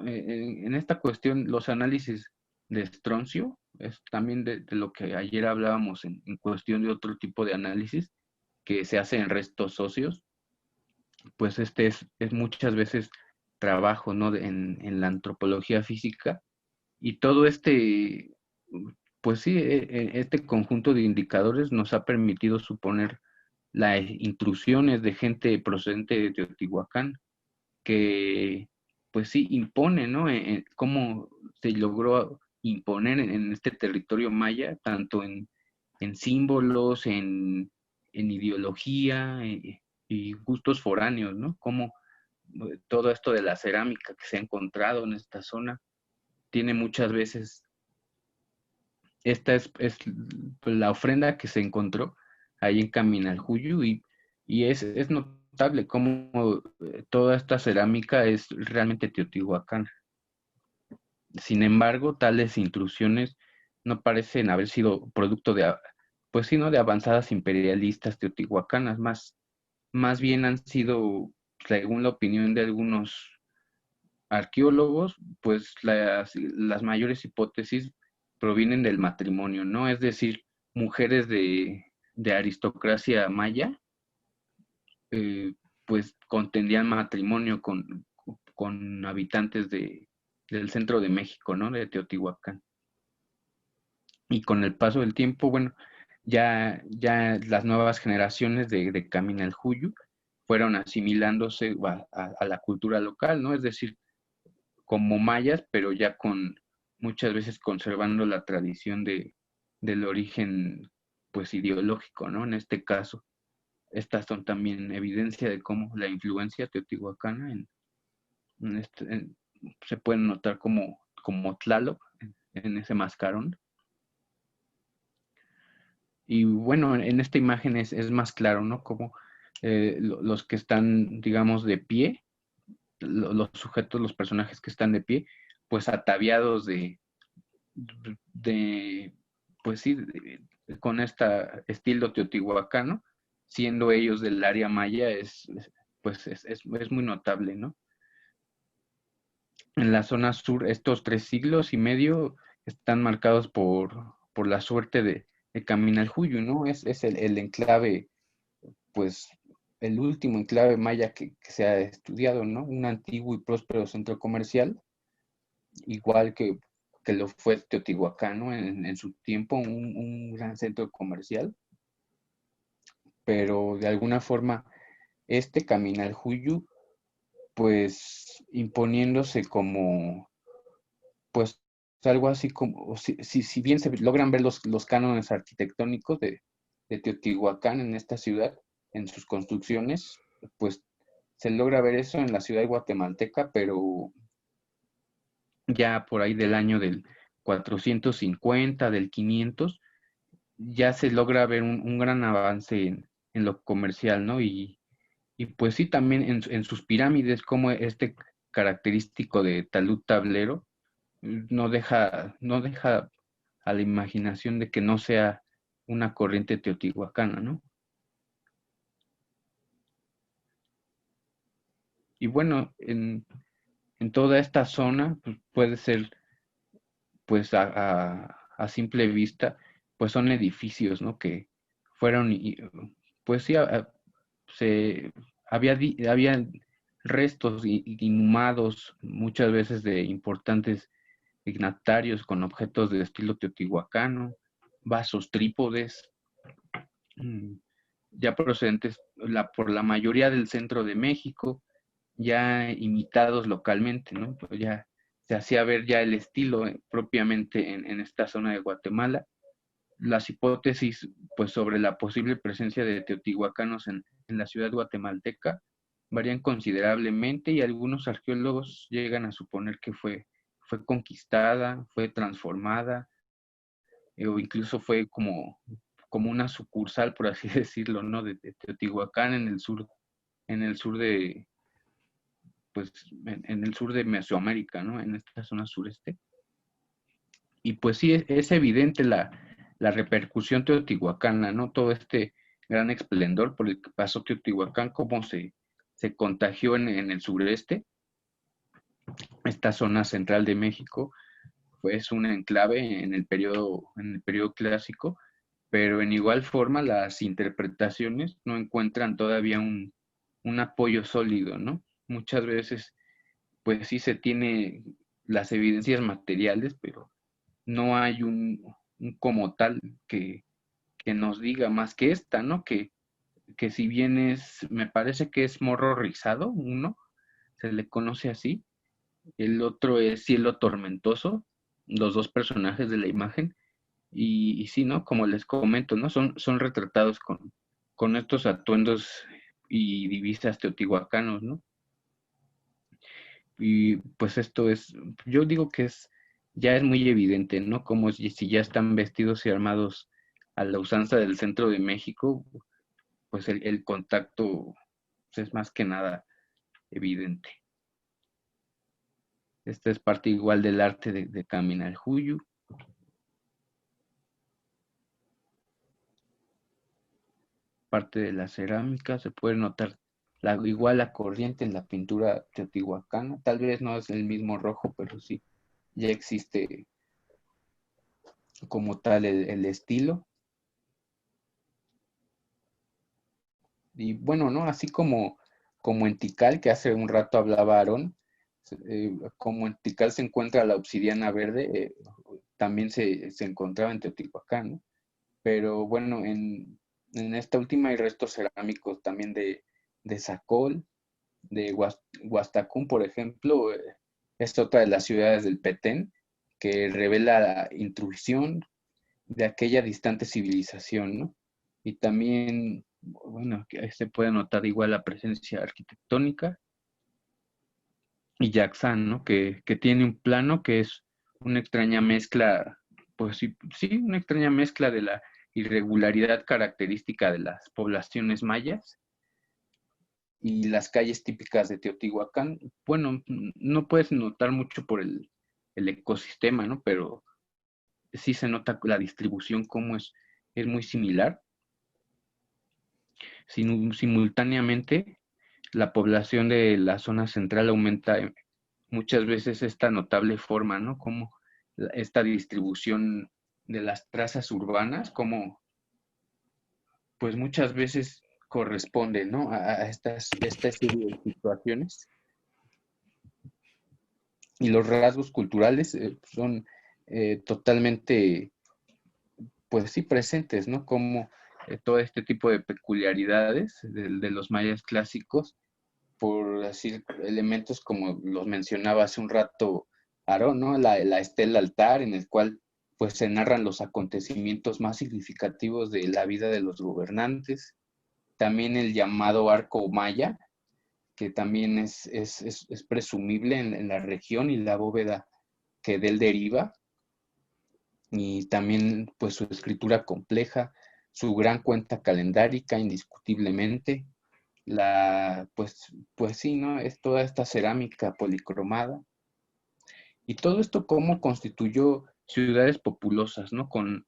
A: en esta cuestión, los análisis de estroncio, es también de lo que ayer hablábamos en cuestión de otro tipo de análisis que se hace en restos óseos, pues es muchas veces trabajo, ¿no? En la antropología física, y todo pues sí, este conjunto de indicadores nos ha permitido suponer las intrusiones de gente procedente de Teotihuacán, que pues sí impone, ¿no? Cómo se logró imponer en este territorio maya, tanto en símbolos, en ideología, y gustos foráneos, ¿no? Como todo esto de la cerámica que se ha encontrado en esta zona tiene muchas veces, esta es la ofrenda que se encontró ahí en Caminaljuyu, y es notable cómo toda esta cerámica es realmente teotihuacana. Sin embargo, tales intrusiones no parecen haber sido producto de, pues sí, ¿no?, de avanzadas imperialistas teotihuacanas, más bien han sido, según la opinión de algunos arqueólogos, pues las mayores hipótesis provienen del matrimonio, ¿no? Es decir, mujeres de aristocracia maya, pues contendían matrimonio con habitantes del centro de México, ¿no? De Teotihuacán. Y con el paso del tiempo, bueno, ya las nuevas generaciones de Caminaljuyu fueron asimilándose a la cultura local, ¿no? Es decir, como mayas, pero ya muchas veces conservando la tradición del origen, pues, ideológico, ¿no? En este caso, estas son también evidencia de cómo la influencia teotihuacana se puede notar como Tlaloc en ese mascarón. Y bueno, en esta imagen es más claro, ¿no? Como los que están, digamos, de pie, los sujetos, los personajes que están de pie, pues ataviados pues sí, con este estilo teotihuacano, siendo ellos del área maya, pues es muy notable, ¿no? En la zona sur, estos 3 siglos y medio están marcados por la suerte de Caminaljuyu, ¿no? Es el enclave, pues, el último enclave maya que se ha estudiado, ¿no? Un antiguo y próspero centro comercial, igual que lo fue Teotihuacán, ¿no? En su tiempo, un gran centro comercial, pero de alguna forma Caminaljuyu, pues imponiéndose como, pues, algo así como, si bien se logran ver los cánones arquitectónicos de Teotihuacán en esta ciudad, en sus construcciones, pues se logra ver eso en la ciudad guatemalteca, pero ya por ahí del año del 450, del 500, ya se logra ver un gran avance en lo comercial, ¿no? Y pues sí, también en sus pirámides, como característico de talud tablero, no deja a la imaginación de que no sea una corriente teotihuacana, ¿no? Y bueno, en toda esta zona, pues, puede ser, pues a simple vista, pues son edificios, ¿no? Que fueron, pues sí, había restos inhumados, muchas veces de importantes dignatarios con objetos de estilo teotihuacano, vasos trípodes, ya procedentes por la mayoría del centro de México, ya imitados localmente, ¿no? Pues ya se hacía ver ya el estilo propiamente en esta zona de Guatemala. Las hipótesis, pues, sobre la posible presencia de teotihuacanos en la ciudad guatemalteca varían considerablemente y algunos arqueólogos llegan a suponer que fue conquistada, fue transformada, o incluso fue como una sucursal, por así decirlo, ¿no? De Teotihuacán en el sur de, pues, en el sur de Mesoamérica, ¿no? En esta zona sureste. Y pues sí, es evidente la repercusión teotihuacana, ¿no? Todo este gran esplendor por el que pasó Teotihuacán, cómo se contagió en el sureste. Esta zona central de México es un enclave en el periodo clásico, pero en igual forma las interpretaciones no encuentran todavía un apoyo sólido, ¿no? Muchas veces, pues sí se tiene las evidencias materiales, pero no hay un como tal que nos diga más que esta, ¿no? Que si bien me parece que es morro rizado, uno, se le conoce así, el otro es cielo tormentoso, los dos personajes de la imagen, y sí, ¿no? Como les comento, ¿no? Son retratados con estos atuendos y divisas teotihuacanos, ¿no? Y pues esto yo digo que ya es muy evidente, ¿no? Como si ya están vestidos y armados a la usanza del centro de México, pues el contacto es más que nada evidente. Esta es parte igual del arte de Caminaljuyu. Parte de la cerámica, se puede notar igual la corriente en la pintura teotihuacana. Tal vez no es el mismo rojo, pero sí, ya existe como tal el estilo. Y bueno, ¿no? Así como en Tikal, que hace un rato hablaba Aarón, como en Tikal se encuentra la obsidiana verde, también se encontraba en Teotihuacán, ¿no? Pero bueno, en esta última hay restos cerámicos también de Zacol, de Huastacún, por ejemplo, es otra de las ciudades del Petén, que revela la intrusión de aquella distante civilización, ¿no? Y también, bueno, que se puede notar igual la presencia arquitectónica. Y Yaxán, ¿no? Que tiene un plano que es una extraña mezcla, pues sí, una extraña mezcla de la irregularidad característica de las poblaciones mayas y las calles típicas de Teotihuacán. Bueno, no puedes notar mucho por el ecosistema, ¿no? Pero sí se nota la distribución como es muy similar. Simultáneamente, la población de la zona central aumenta muchas veces esta notable forma, ¿no? Como esta distribución de las trazas urbanas, como pues muchas veces corresponde, ¿no? A esta serie de situaciones. Y los rasgos culturales son totalmente, pues sí, presentes, ¿no? Como todo este tipo de peculiaridades de los mayas clásicos, por decir elementos como los mencionaba hace un rato Aarón, ¿no? La estela altar, en el cual pues se narran los acontecimientos más significativos de la vida de los gobernantes. También el llamado arco maya, que también es presumible en la región, y la bóveda que de él deriva. Y también pues su escritura compleja, su gran cuenta calendárica indiscutiblemente, pues sí, ¿no? Es toda esta cerámica policromada. Y todo esto cómo constituyó ciudades populosas, ¿no? Con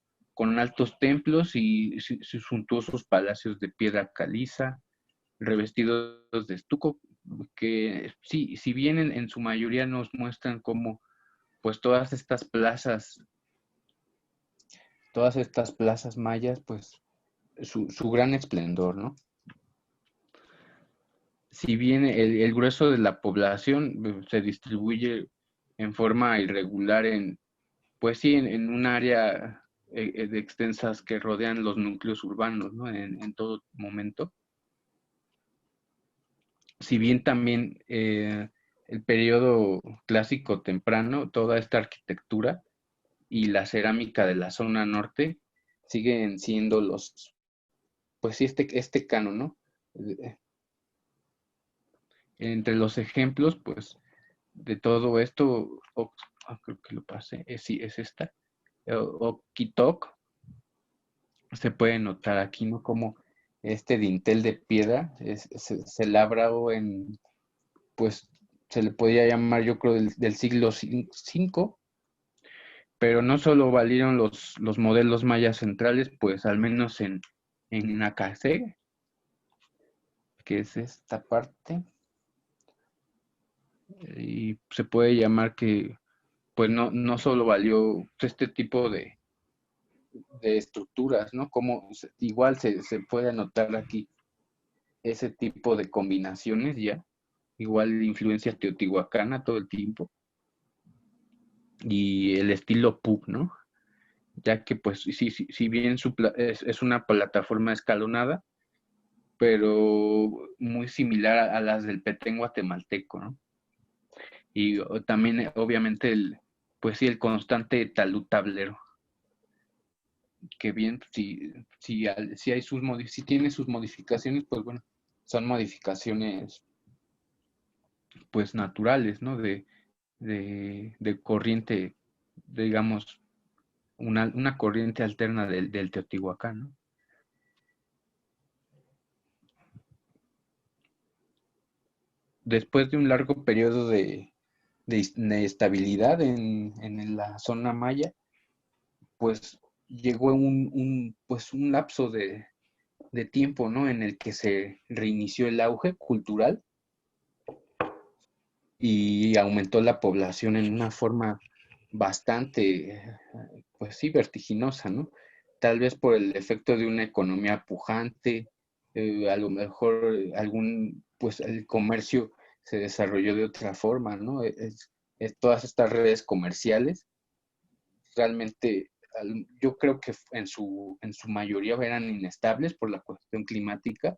A: altos templos y sus suntuosos palacios de piedra caliza, revestidos de estuco, que sí, si bien en su mayoría nos muestran cómo, pues todas estas plazas mayas, pues su gran esplendor, ¿no? Si bien el grueso de la población se distribuye en forma irregular pues sí, en un área de extensas que rodean los núcleos urbanos, ¿no? En todo momento. Si bien también el periodo clásico temprano, toda esta arquitectura y la cerámica de la zona norte siguen siendo pues sí, este canon, ¿no? Entre los ejemplos, pues, de todo esto, creo que lo pasé, sí, es esta, Okitok, se puede notar aquí, ¿no? Como este dintel de piedra se labra pues, se le podía llamar, yo creo, del siglo V, pero no solo valieron los modelos mayas centrales, pues al menos en Nacacé, que es esta parte, y se puede llamar que, pues no solo valió este tipo de estructuras, ¿no? Como igual se puede notar aquí ese tipo de combinaciones ya, igual influencia teotihuacana todo el tiempo, y el estilo Puc, ¿no? Ya que pues si bien es una plataforma escalonada, pero muy similar a las del Petén guatemalteco, ¿no? Y también obviamente pues sí, el constante talud tablero, que bien, si hay si tiene sus modificaciones, pues bueno, son modificaciones pues naturales, ¿no? De corriente, digamos, una corriente alterna del Teotihuacán, ¿no? Después de un largo periodo de estabilidad en la zona maya, pues llegó pues un lapso de tiempo, ¿no? En el que se reinició el auge cultural y aumentó la población en una forma bastante, pues sí, vertiginosa, ¿no? Tal vez por el efecto de una economía pujante, a lo mejor pues el comercio se desarrolló de otra forma, ¿no? Todas estas redes comerciales realmente yo creo que en su mayoría eran inestables por la cuestión climática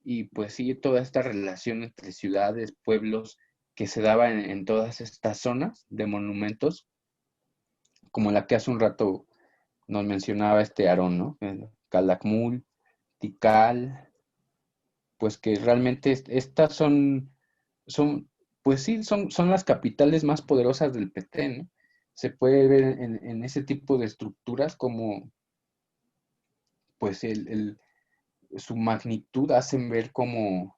A: y pues sí, toda esta relación entre ciudades, pueblos que se daba en todas estas zonas de monumentos, como la que hace un rato nos mencionaba Aarón, ¿no? Calakmul, Tikal, pues que realmente estas pues sí, son las capitales más poderosas del Petén, ¿no? Se puede ver en ese tipo de estructuras como, pues su magnitud hacen ver como,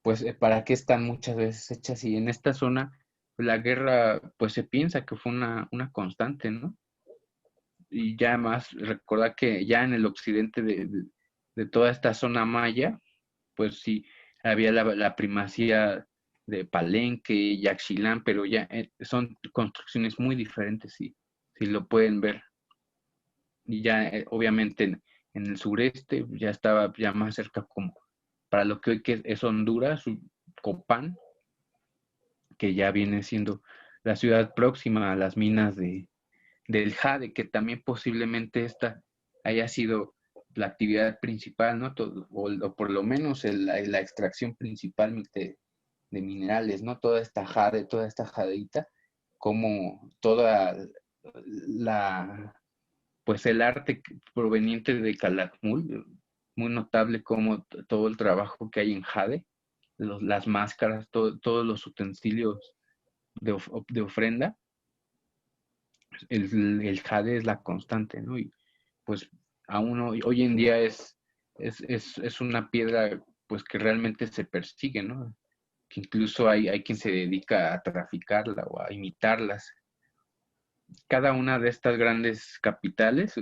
A: pues para qué están muchas veces hechas. Y en esta zona, la guerra, pues se piensa que fue una constante, ¿no? Y ya más, recordar que ya en el occidente de toda esta zona maya, pues sí, había la primacía de Palenque, Yaxchilán, pero ya son construcciones muy diferentes, si lo pueden ver. Y ya obviamente en el sureste ya estaba ya más cerca como para lo que hoy que es Honduras, Copán, que ya viene siendo la ciudad próxima a las minas del jade, que también posiblemente esta haya sido la actividad principal, ¿no? O por lo menos la extracción principal de minerales, ¿no? Toda esta jadeita, como toda pues el arte proveniente de Calakmul, muy notable como todo el trabajo que hay en jade, las máscaras, todos los utensilios de ofrenda, el jade es la constante, ¿no? Y pues aún hoy en día es una piedra pues que realmente se persigue, ¿no? Que incluso hay quien se dedica a traficarla o a imitarlas. Cada una de estas grandes capitales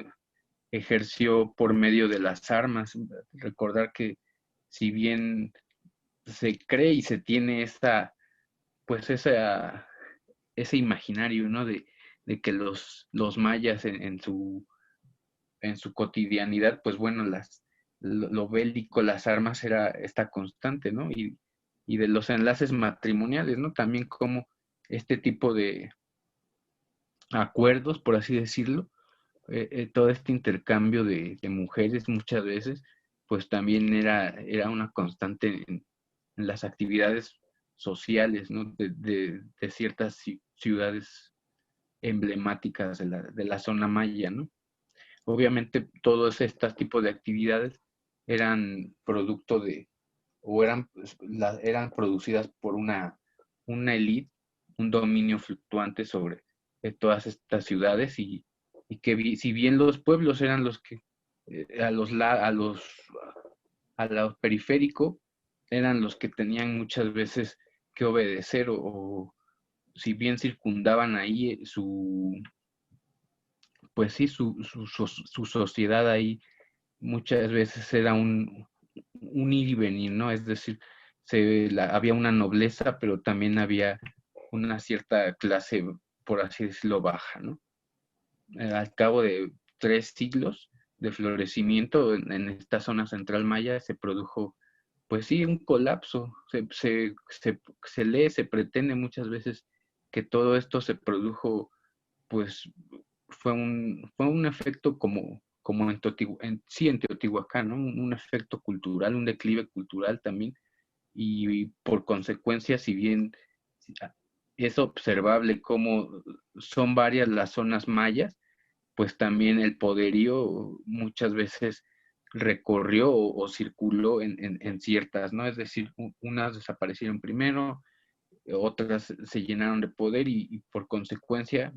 A: ejerció por medio de las armas. Recordar que si bien se cree y se tiene pues ese imaginario, ¿no? De que los mayas en su cotidianidad, pues bueno, lo bélico, las armas era esta constante, ¿no? Y de los enlaces matrimoniales, ¿no? También como este tipo de acuerdos, por así decirlo, todo este intercambio de mujeres muchas veces, pues también era una constante en las actividades sociales, ¿no? De ciertas ciudades emblemáticas de la zona maya, ¿no? Obviamente todos estos tipos de actividades eran producto o eran producidas por una élite, un dominio fluctuante sobre todas estas ciudades y que si bien los pueblos eran los que a los periférico eran los que tenían muchas veces que obedecer o si bien circundaban ahí pues sí, su sociedad ahí muchas veces era un ir y venir, ¿no? Es decir, había una nobleza, pero también había una cierta clase, por así decirlo, baja, ¿no? Al cabo de 3 siglos de florecimiento en esta zona central maya se produjo, pues sí, un colapso. Se lee, se pretende muchas veces que todo esto se produjo, pues fue un efecto como en Teotihuacán, ¿no? Un efecto cultural, un declive cultural también, y por consecuencia, si bien es observable cómo son varias las zonas mayas, pues también el poderío muchas veces recorrió o circuló en ciertas, ¿no? Es decir, unas desaparecieron primero, otras se llenaron de poder y por consecuencia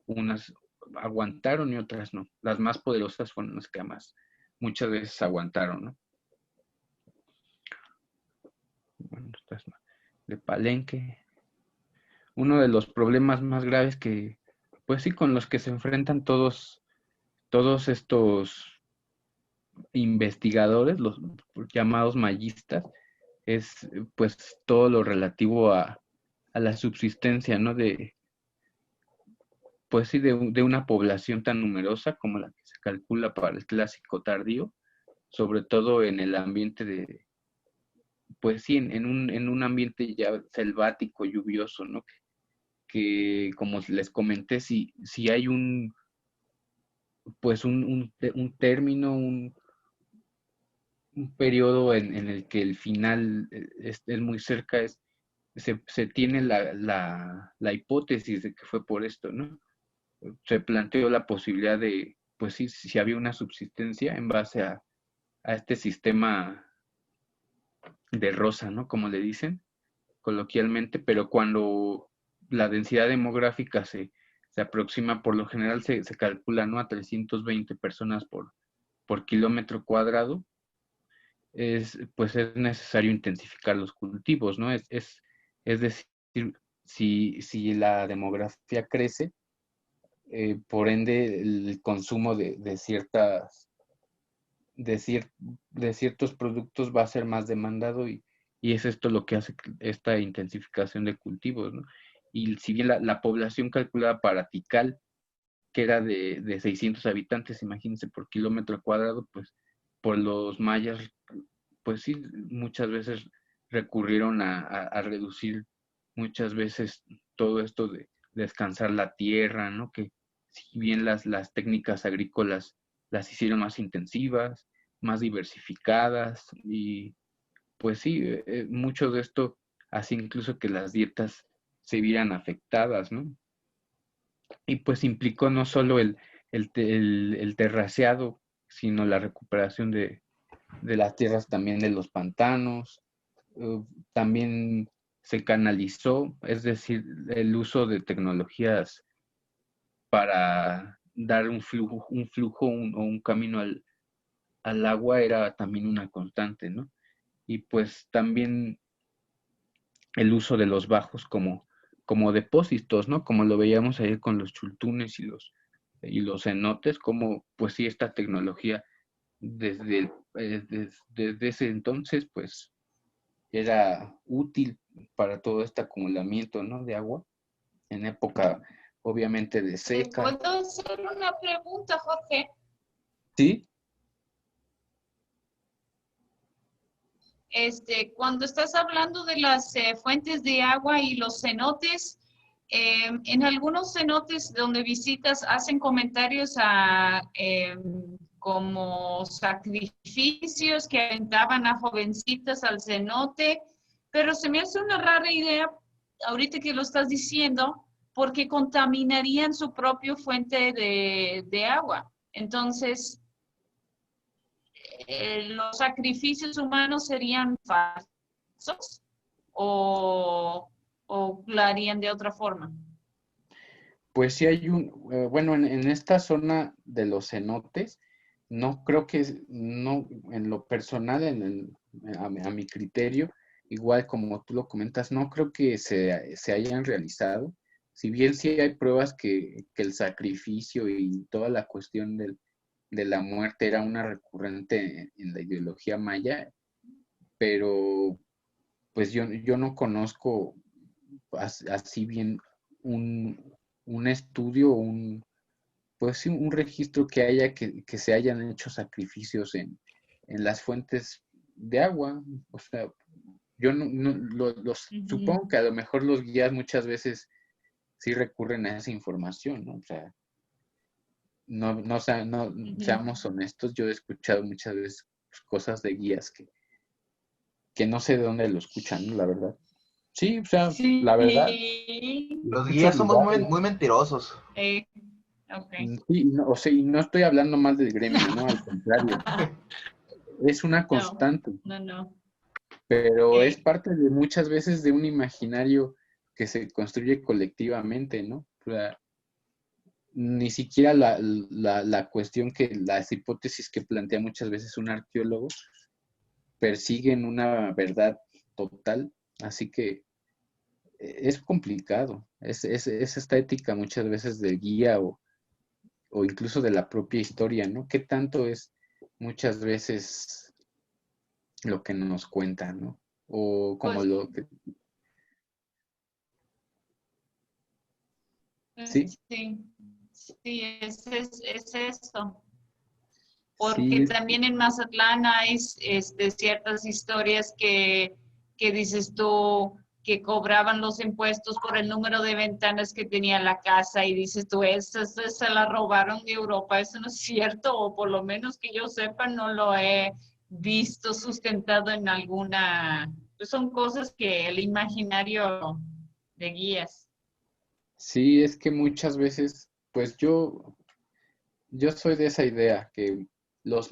A: unas aguantaron y otras no. Las más poderosas fueron las que más muchas veces aguantaron, ¿no? Bueno, estas de Palenque. Uno de los problemas más graves que, pues sí, con los que se enfrentan todos estos investigadores, los llamados mayistas, es pues todo lo relativo a la subsistencia, ¿no? Pues sí, de una población tan numerosa como la que se calcula para el clásico tardío, sobre todo en el ambiente pues sí, en un ambiente ya selvático, lluvioso, ¿no? Que como les comenté, si hay pues un término, un periodo en el que el final es muy cerca, se tiene la hipótesis de que fue por esto, ¿no? Se planteó la posibilidad de, pues sí, si había una subsistencia en base a este sistema de rosa, ¿no? Como le dicen coloquialmente, pero cuando la densidad demográfica se aproxima, por lo general se calcula, ¿no? A 320 personas por kilómetro cuadrado, pues es necesario intensificar los cultivos, ¿no? Es decir, si la demografía crece, por ende el consumo de ciertos productos va a ser más demandado y es esto lo que hace esta intensificación de cultivos, ¿no? Y si bien la población calculada para Tikal, que era de 600 habitantes, imagínense, por kilómetro cuadrado, pues por los mayas, pues sí, muchas veces recurrieron a reducir muchas veces todo esto de descansar la tierra, ¿no? Que si bien las técnicas agrícolas las hicieron más intensivas, más diversificadas y pues sí, mucho de esto hace incluso que las dietas se vieran afectadas, ¿no? Y pues implicó no solo el terraceado, sino la recuperación de las tierras también de los pantanos, también se canalizó, es decir, el uso de tecnologías para dar un flujo o un camino al agua era también una constante, ¿no? y pues también el uso de los bajos como depósitos, ¿no? Como lo veíamos ayer con los chultunes y los cenotes, como pues sí, esta tecnología desde ese entonces pues era útil para todo este acumulamiento, ¿no? De agua en época obviamente de seca.
K: ¿Puedo hacer una pregunta, Jorge?
A: ¿Sí?
K: Cuando estás hablando de las fuentes de agua y los cenotes, en algunos cenotes donde visitas hacen comentarios a como sacrificios que aventaban a jovencitas al cenote, pero se me hace una rara idea ahorita que lo estás diciendo, porque contaminarían su propia fuente de agua. Entonces, ¿los sacrificios humanos serían falsos o lo harían de otra forma?
A: Pues sí hay bueno, en esta zona de los cenotes, no creo que, no, en lo personal, a mi criterio, igual como tú lo comentas, no creo que se hayan realizado. Si bien sí hay pruebas que el sacrificio y toda la cuestión de la muerte era una recurrente en la ideología maya, pero pues yo no conozco así bien un estudio, pues sí, un registro que haya que se hayan hecho sacrificios en las fuentes de agua. O sea, yo supongo que a lo mejor los guías muchas veces sí recurren a esa información, ¿no? O sea, seamos honestos, yo he escuchado muchas veces cosas de guías que no sé de dónde lo escuchan, ¿no? La verdad. Sí, o sea, la verdad.
C: Los guías somos muy mentirosos.
K: Okay.
A: Sí, no, o sea, y no estoy hablando mal del gremio, ¿no? Al contrario. Es una constante.
K: No.
A: Pero es parte de muchas veces de un imaginario que se construye colectivamente, ¿no? O sea, ni siquiera la cuestión las hipótesis que plantea muchas veces un arqueólogo persiguen una verdad total, así que es complicado. Es esta ética muchas veces del guía o incluso de la propia historia, ¿no? ¿Qué tanto es muchas veces lo que nos cuentan, ¿no? O como
K: Pues,
A: lo que...
K: Sí,
A: ¿Sí?
K: sí, es eso. Porque
A: Sí,
K: también en Mazatlán hay ciertas historias que dices tú que cobraban los impuestos por el número de ventanas que tenía la casa y dices tú, esa se la robaron de Europa, eso no es cierto, o por lo menos que yo sepa no lo he visto sustentado en alguna, pues son cosas que el imaginario de guías.
A: sí, es que muchas veces, pues yo soy de esa idea, que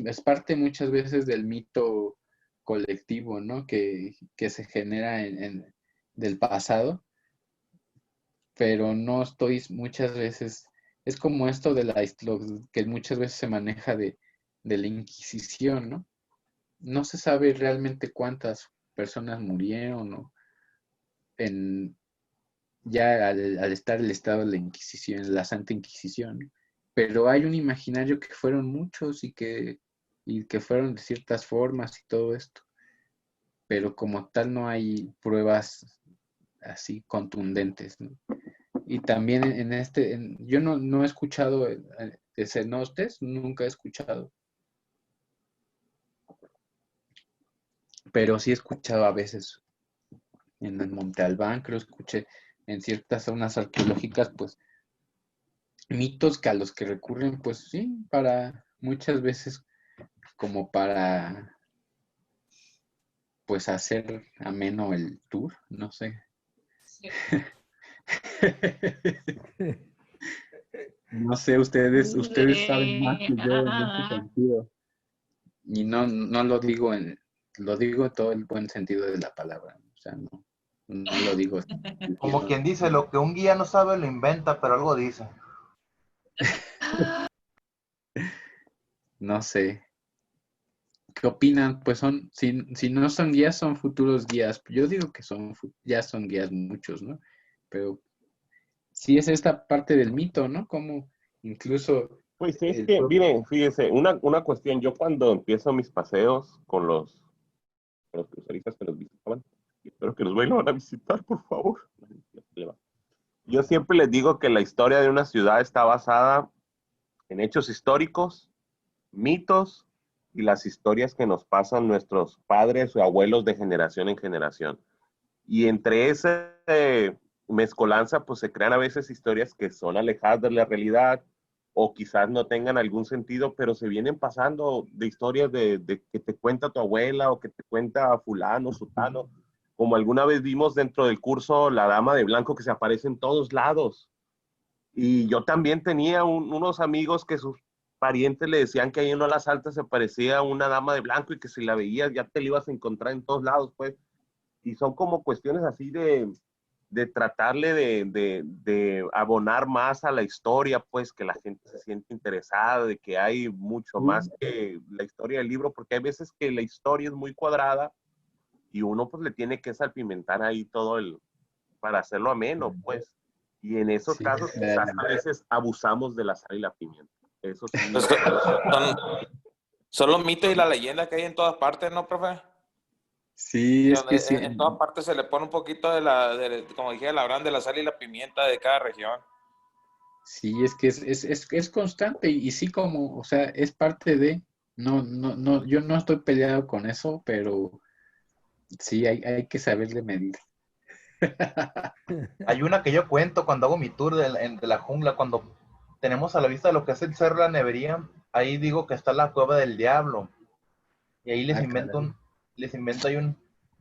A: es parte muchas veces del mito colectivo, ¿no? Que se genera del pasado, pero no estoy muchas veces, es como esto de lo que muchas veces se maneja de la Inquisición, ¿no? No se sabe realmente cuántas personas murieron, ¿no? Ya al estar el estado de la Inquisición, la Santa Inquisición, ¿no? Pero hay un imaginario que fueron muchos y que fueron de ciertas formas y todo esto, pero como tal no hay pruebas así contundentes, ¿no? Y también yo no he escuchado de cenotes, nunca he escuchado, pero sí he escuchado a veces en el Monte Albán, creo escuché en ciertas zonas arqueológicas, pues mitos que a los que recurren, pues sí, para muchas veces como para pues hacer ameno el tour, no sé.
K: Sí.
A: No sé, ustedes saben más que yo en ese sentido. Y no lo digo lo digo en todo el buen sentido de la palabra. O sea, no lo digo.
C: Como quien dice, lo que un guía no sabe lo inventa, pero algo dice.
A: No sé. ¿qué opinan? Pues si no son guías, son futuros guías. Yo digo que ya son guías muchos, ¿no? Pero sí es esta parte del mito, ¿no? Como incluso...
E: Pues es que, miren, fíjense, una cuestión, yo cuando empiezo mis paseos con los cruceristas que nos visitaban, y espero que nos vayan a visitar, por favor. Yo siempre les digo que la historia de una ciudad está basada en hechos históricos, mitos y las historias que nos pasan nuestros padres o abuelos de generación en generación. Y entre esa mezcolanza, pues se crean a veces historias que son alejadas de la realidad o quizás no tengan algún sentido, pero se vienen pasando de historias de que te cuenta tu abuela o que te cuenta fulano, sutano, como alguna vez vimos dentro del curso La Dama de Blanco que se aparece en todos lados. Y yo también tenía unos amigos que sus parientes le decían que ahí en Olas Altas se aparecía una dama de blanco y que si la veías ya te la ibas a encontrar en todos lados, pues. Y son como cuestiones así de tratarle de abonar más a la historia, pues, que la gente se siente interesada, de que hay mucho más que la historia del libro, porque hay veces que la historia es muy cuadrada y uno pues le tiene que salpimentar ahí todo para hacerlo ameno, pues. Y en esos casos quizás a veces abusamos de la sal y la pimienta. Eso sí.
L: Pues son los mitos y la leyenda que hay en todas partes, ¿no, profe?
A: Sí, es que sí.
L: En todas partes se le pone un poquito como dije, de la sal y la pimienta de cada región.
A: Sí, es que es constante y sí como, o sea, es parte de, no, yo no estoy peleado con eso, pero sí hay que saberle medir.
C: Hay una que yo cuento cuando hago mi tour de la jungla, cuando tenemos a la vista lo que es el Cerro La Nevería, ahí digo que está la Cueva del Diablo. Y ahí les invento ahí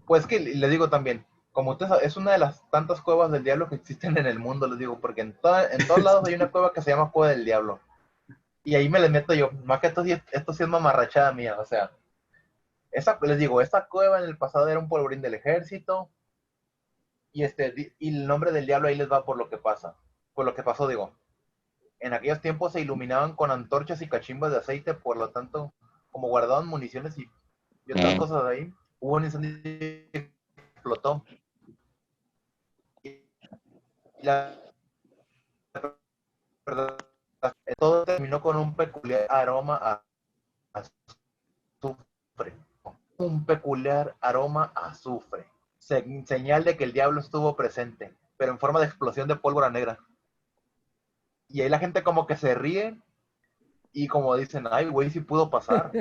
C: pues que les digo también, como ustedes es una de las tantas cuevas del diablo que existen en el mundo, les digo, porque en todos lados hay una cueva que se llama Cueva del Diablo. Y ahí me les meto yo, más que esto sí es mamarrachada mía, o sea, les digo, esta cueva en el pasado era un polvorín del ejército, y el nombre del diablo ahí les va por lo que pasó, digo. En aquellos tiempos se iluminaban con antorchas y cachimbas de aceite, por lo tanto, como guardaban municiones y otras cosas de ahí, hubo un incendio que explotó. Todo terminó con un peculiar aroma a azufre. Un peculiar aroma a azufre. Señal de que el diablo estuvo presente, pero en forma de explosión de pólvora negra. Y ahí la gente como que se ríe y como dicen, ay, güey, sí pudo pasar.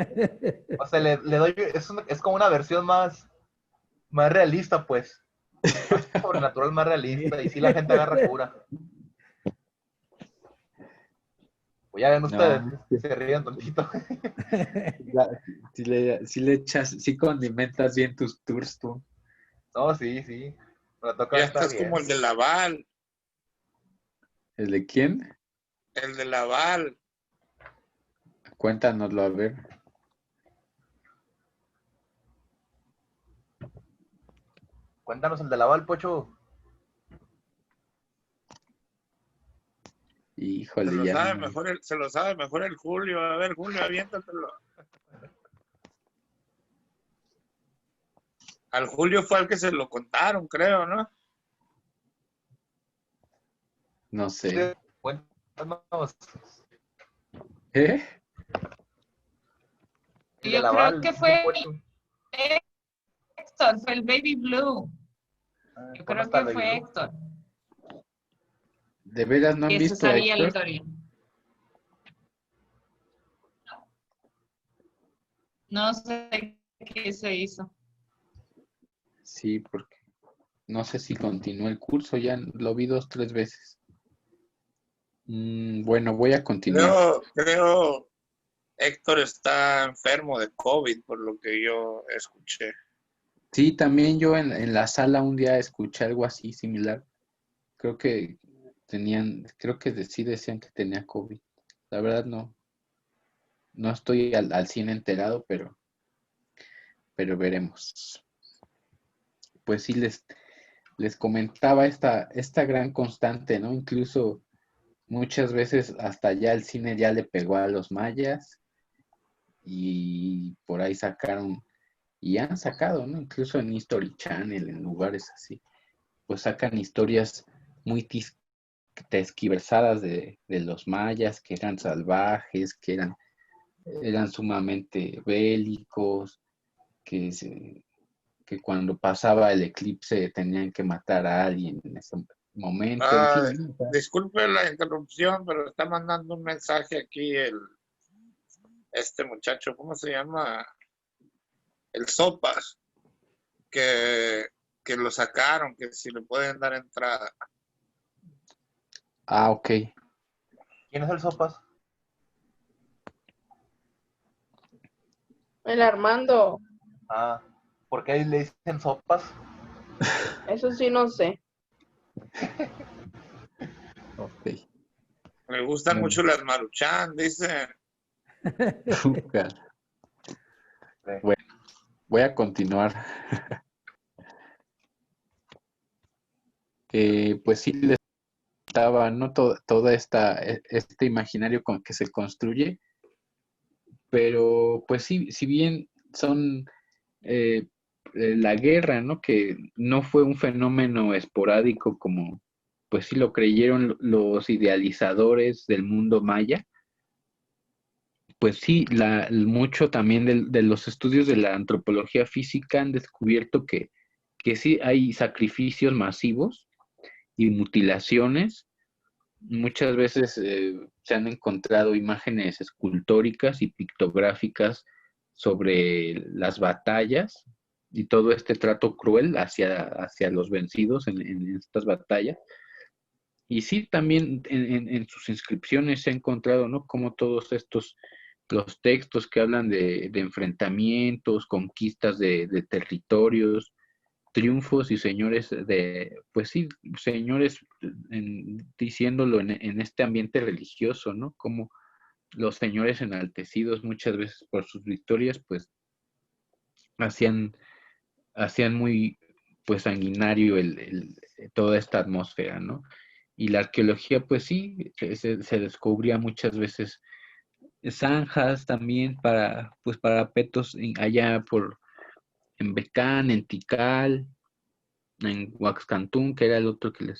C: O sea, le doy, es como una versión más realista, pues. Más sobrenatural, más realista. Y sí la gente agarra cura. Pues ya ven ustedes, se ríen tontito.
A: Si le echas, si condimentas bien tus tours tú.
C: No, sí. Me toca
B: ya estás bien. Como el de Laval.
A: ¿El de quién?
B: El de Laval.
A: Cuéntanoslo, a ver.
C: Cuéntanos el de Laval, Pocho.
A: Híjole,
B: se lo sabe mejor el Julio. A ver, Julio, aviéntatelo. Al Julio fue al que se lo contaron, creo, ¿no?
A: No sé.
C: Cuéntanos.
A: ¿Eh?
K: Yo creo que fue Héctor, fue el Baby Blue. Yo creo que fue Héctor.
A: ¿De veras no han visto
K: Eso sabía la historia. No sé qué se hizo.
A: Sí, porque no sé si continuó el curso, ya lo vi 2, 3 veces. Bueno, voy a continuar.
B: Creo Héctor está enfermo de COVID, por lo que yo escuché.
A: Sí, también yo en la sala un día escuché algo así similar. Creo que sí decían que tenía COVID. La verdad no estoy al 100 enterado, pero veremos. Pues sí, les comentaba esta gran constante, ¿no? Incluso muchas veces hasta ya el cine ya le pegó a los mayas y por ahí sacaron, y han sacado, ¿no? Incluso en History Channel, en lugares así, pues sacan historias muy tergiversadas de los mayas, que eran salvajes, que eran sumamente bélicos, que cuando pasaba el eclipse tenían que matar a alguien en ese momento, en fin, ¿no?
B: Disculpe la interrupción, pero está mandando un mensaje aquí este muchacho, ¿cómo se llama? El Sopas, que lo sacaron, que si le pueden dar entrada.
A: Ah, ok.
C: ¿Quién es el Sopas?
J: El Armando.
C: Ah, ¿por qué le dicen Sopas?
J: Eso sí no sé.
A: Ok.
B: Me gustan
A: Bueno.
B: mucho las Maruchan, dicen.
A: Bueno, voy a continuar. Pues sí, les estaba, ¿no? Toda este imaginario con que se construye, pero pues sí, si bien son la guerra, ¿no? Que no fue un fenómeno esporádico como, pues sí lo creyeron los idealizadores del mundo maya. Pues sí, mucho también de los estudios de la antropología física han descubierto que sí hay sacrificios masivos y mutilaciones. Muchas veces se han encontrado imágenes escultóricas y pictográficas sobre las batallas y todo este trato cruel hacia los vencidos en estas batallas. Y sí, también en sus inscripciones se ha encontrado, ¿no? Como todos los textos que hablan de enfrentamientos, conquistas de territorios, triunfos y señores pues sí, señores diciéndolo en este ambiente religioso, ¿no? Como los señores enaltecidos muchas veces por sus victorias, pues hacían muy, pues sanguinario toda esta atmósfera, ¿no? Y la arqueología, pues sí, se descubría muchas veces zanjas también para petos allá en Becán, en Tikal, en Huaxcantún, que era el otro que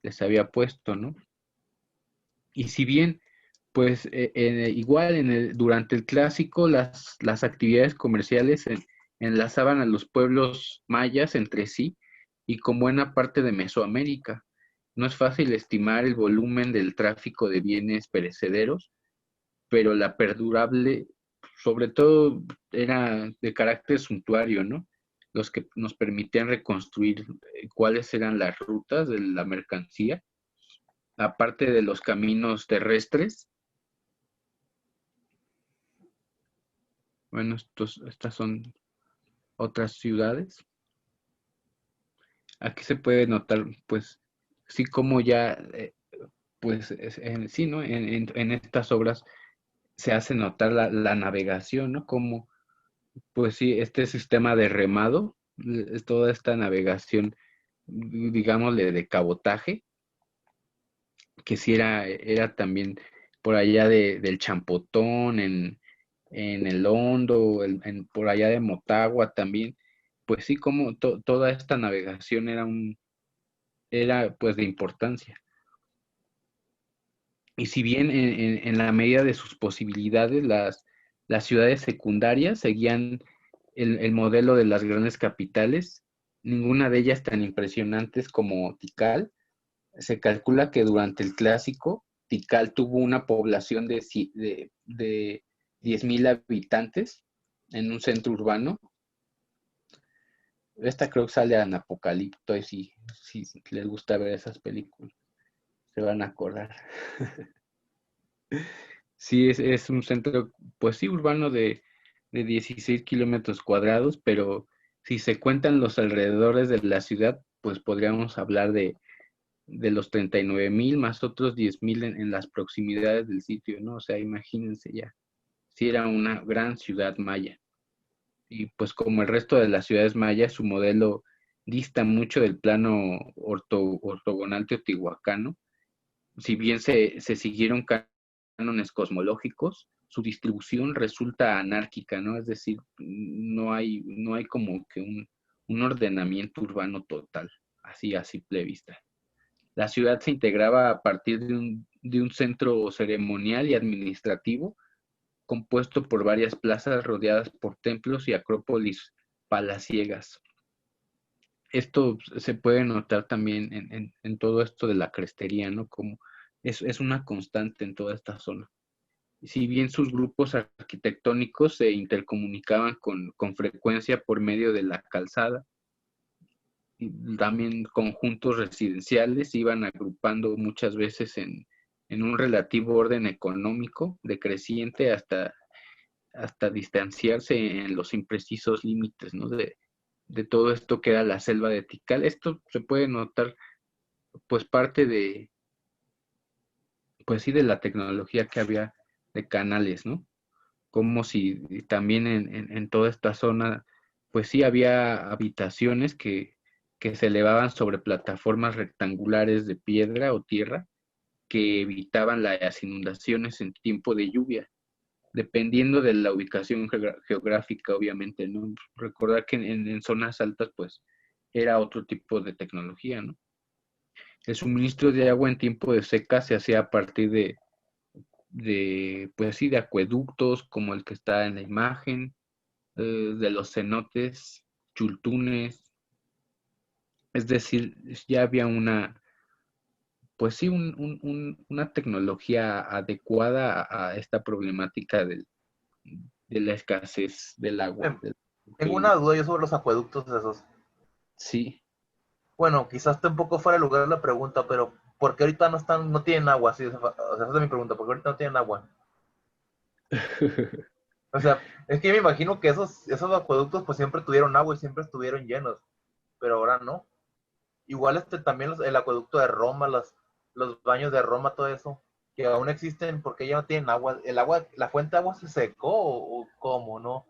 A: les había puesto, ¿no? Y si bien, pues igual durante el clásico, las actividades comerciales enlazaban a los pueblos mayas entre sí y con buena parte de Mesoamérica. No es fácil estimar el volumen del tráfico de bienes perecederos, pero la perdurable, sobre todo, era de carácter suntuario, ¿no? Los que nos permitían reconstruir cuáles eran las rutas de la mercancía, aparte de los caminos terrestres. Bueno, estas son otras ciudades. Aquí se puede notar, pues, sí como ya, pues, sí, ¿no? En estas obras se hace notar la navegación, ¿no? Como, pues sí, este sistema de remado, toda esta navegación, digámosle, de cabotaje, que sí era también por allá del Champotón, en el Hondo, por allá de Motagua también, pues sí, como toda esta navegación era pues de importancia. Y si bien en la medida de sus posibilidades, las ciudades secundarias seguían el modelo de las grandes capitales, ninguna de ellas tan impresionantes como Tikal. Se calcula que durante el clásico, Tikal tuvo una población de 10,000 habitantes en un centro urbano. Esta creo que sale en Apocalipto, y si les gusta ver esas películas, se van a acordar. Sí, es un centro, pues sí, urbano de 16 kilómetros cuadrados, pero si se cuentan los alrededores de la ciudad, pues podríamos hablar de los 39,000 más otros 10,000 en las proximidades del sitio, ¿no? O sea, imagínense ya, si era una gran ciudad maya. Y pues como el resto de las ciudades mayas, su modelo dista mucho del plano ortogonal teotihuacano. Si bien se siguieron cánones cosmológicos, su distribución resulta anárquica, ¿no? Es decir, no hay como que un ordenamiento urbano total, así a simple vista. La ciudad se integraba a partir de un centro ceremonial y administrativo compuesto por varias plazas rodeadas por templos y acrópolis palaciegas. Esto se puede notar también en todo esto de la crestería, ¿no? Como es una constante en toda esta zona. Si bien sus grupos arquitectónicos se intercomunicaban con frecuencia por medio de la calzada, y también conjuntos residenciales iban agrupando muchas veces en un relativo orden económico decreciente hasta distanciarse en los imprecisos límites, ¿no? de todo esto que era la selva de Tikal. Esto se puede notar, pues, parte de, pues sí, de la tecnología que había de canales, ¿no? Como si también en toda esta zona, pues sí había habitaciones que se elevaban sobre plataformas rectangulares de piedra o tierra que evitaban las inundaciones en tiempo de lluvia, dependiendo de la ubicación geográfica, obviamente, ¿no? Recordar que en zonas altas, pues, era otro tipo de tecnología, ¿no? El suministro de agua en tiempo de seca se hacía a partir pues sí, de acueductos como el que está en la imagen, de los cenotes, chultunes, es decir, ya había pues sí, una tecnología adecuada a esta problemática de la escasez del agua.
C: Tengo una duda yo sobre los acueductos esos.
A: Sí.
C: Bueno, quizás esté un poco fuera de lugar la pregunta, pero ¿por qué ahorita no tienen agua? Sí, o sea, esa es mi pregunta, ¿por qué ahorita no tienen agua? O sea, es que yo me imagino que esos acueductos pues siempre tuvieron agua y siempre estuvieron llenos, pero ahora no. Igual también el acueducto de Roma, los baños de Roma, todo eso, que aún existen porque ya no tienen agua. ¿La fuente de agua se secó o cómo, no?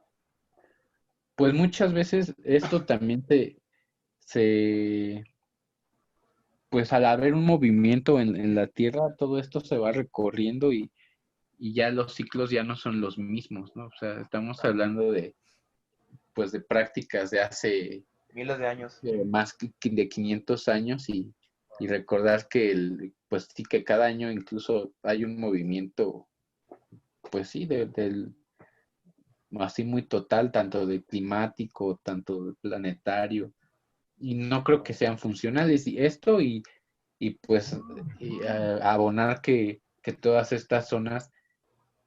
A: Pues muchas veces esto también pues al haber un movimiento en la Tierra, todo esto se va recorriendo y ya los ciclos ya no son los mismos, ¿no? O sea, estamos hablando pues de prácticas de hace
C: miles de años.
A: Más de 500 años y recordar que pues sí que cada año incluso hay un movimiento, pues sí, así muy total, tanto de climático, tanto de planetario, y no creo que sean funcionales. Y esto pues abonar que todas estas zonas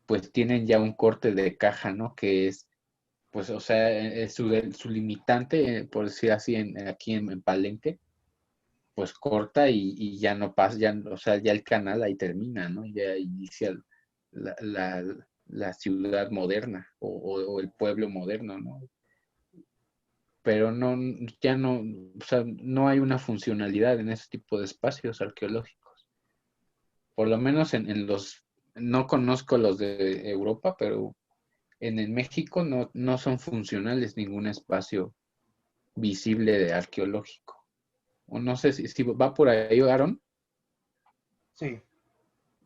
A: pues tienen ya un corte de caja, ¿no? Que es, pues, o sea, su limitante, por decir así, aquí en Palenque, pues corta y ya no pasa, o sea, ya el canal ahí termina, ¿no? Ya inicia la ciudad moderna o el pueblo moderno, ¿no? Pero ya no, o sea, no hay una funcionalidad en ese tipo de espacios arqueológicos. Por lo menos no conozco los de Europa, pero en México no son funcionales ningún espacio visible de arqueológico. O no sé si va por ahí, Aaron.
C: Sí.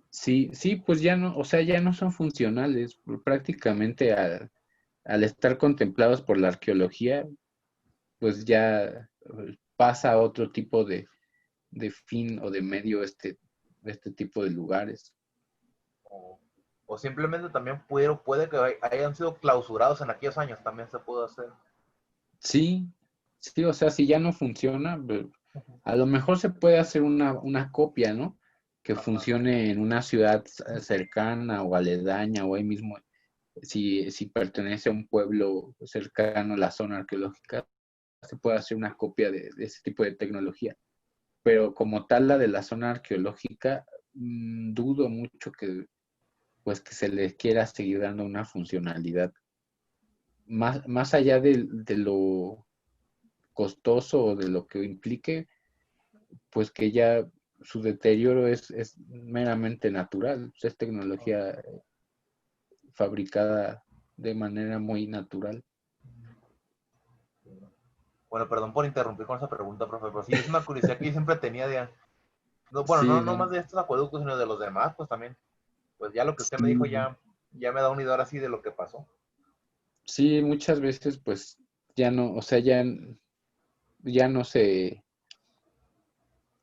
A: Sí, pues ya no, o sea, ya no son funcionales. Prácticamente al estar contemplados por la arqueología, pues ya pasa a otro tipo de fin o de medio este tipo de lugares.
C: O simplemente también puede que hayan sido clausurados en aquellos años, también se pudo hacer.
A: Sí, o sea, si ya no funciona, a lo mejor se puede hacer una copia, ¿no? Que funcione en una ciudad cercana o aledaña o ahí mismo, si pertenece a un pueblo cercano a la zona arqueológica, se puede hacer una copia de ese tipo de tecnología. Pero como tal, la de la zona arqueológica, dudo mucho que se le quiera seguir dando una funcionalidad. Más allá de lo costoso o de lo que implique, pues que ya su deterioro es meramente natural, es tecnología fabricada de manera muy natural.
C: Bueno, perdón por interrumpir con esa pregunta, profe, pero sí es una curiosidad que yo siempre tenía no
A: Sí,
C: más de estos acueductos, sino de los demás, pues también. Pues ya lo que usted me dijo ya ya me da una idea ahora sí de lo que pasó.
A: Sí, muchas veces pues ya no, o sea, ya no se,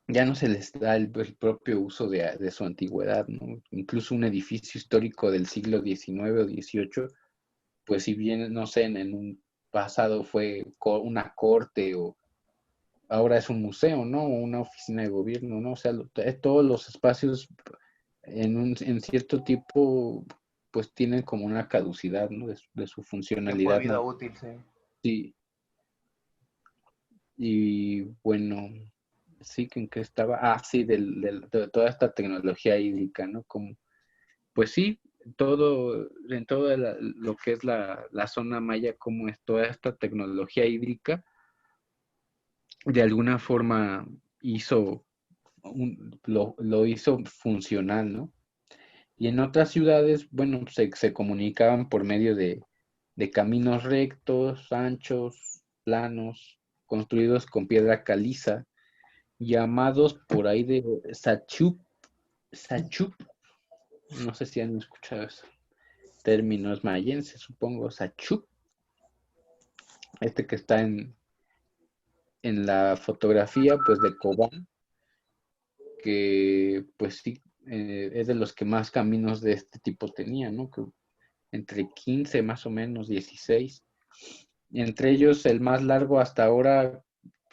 A: ya no se les da el propio uso de su antigüedad, ¿no? Incluso un edificio histórico del siglo XIX o XVIII, pues si bien, no sé, en un pasado fue una corte o ahora es un museo, ¿no? O una oficina de gobierno, ¿no? O sea, todos los espacios en cierto tipo, pues tienen como una caducidad, ¿no? De su
C: Tiempo de
A: funcionalidad,
C: vida
A: ¿no?
C: útil, sí.
A: Sí. Y bueno, sí, ¿en qué estaba? Ah, sí, de toda esta tecnología hídrica, ¿no? Como, pues sí, en todo lo que es la zona maya, como es toda esta tecnología hídrica, de alguna forma lo hizo funcional, ¿no? Y en otras ciudades, bueno, se comunicaban por medio de caminos rectos, anchos, planos, construidos con piedra caliza, llamados por ahí de Sachup, no sé si han escuchado eso, términos mayenses, supongo, Sachup, que está en la fotografía, pues, de Cobán, que, pues sí, es de los que más caminos de este tipo tenía, ¿no? Que entre 15 más o menos, 16. Entre ellos, el más largo hasta ahora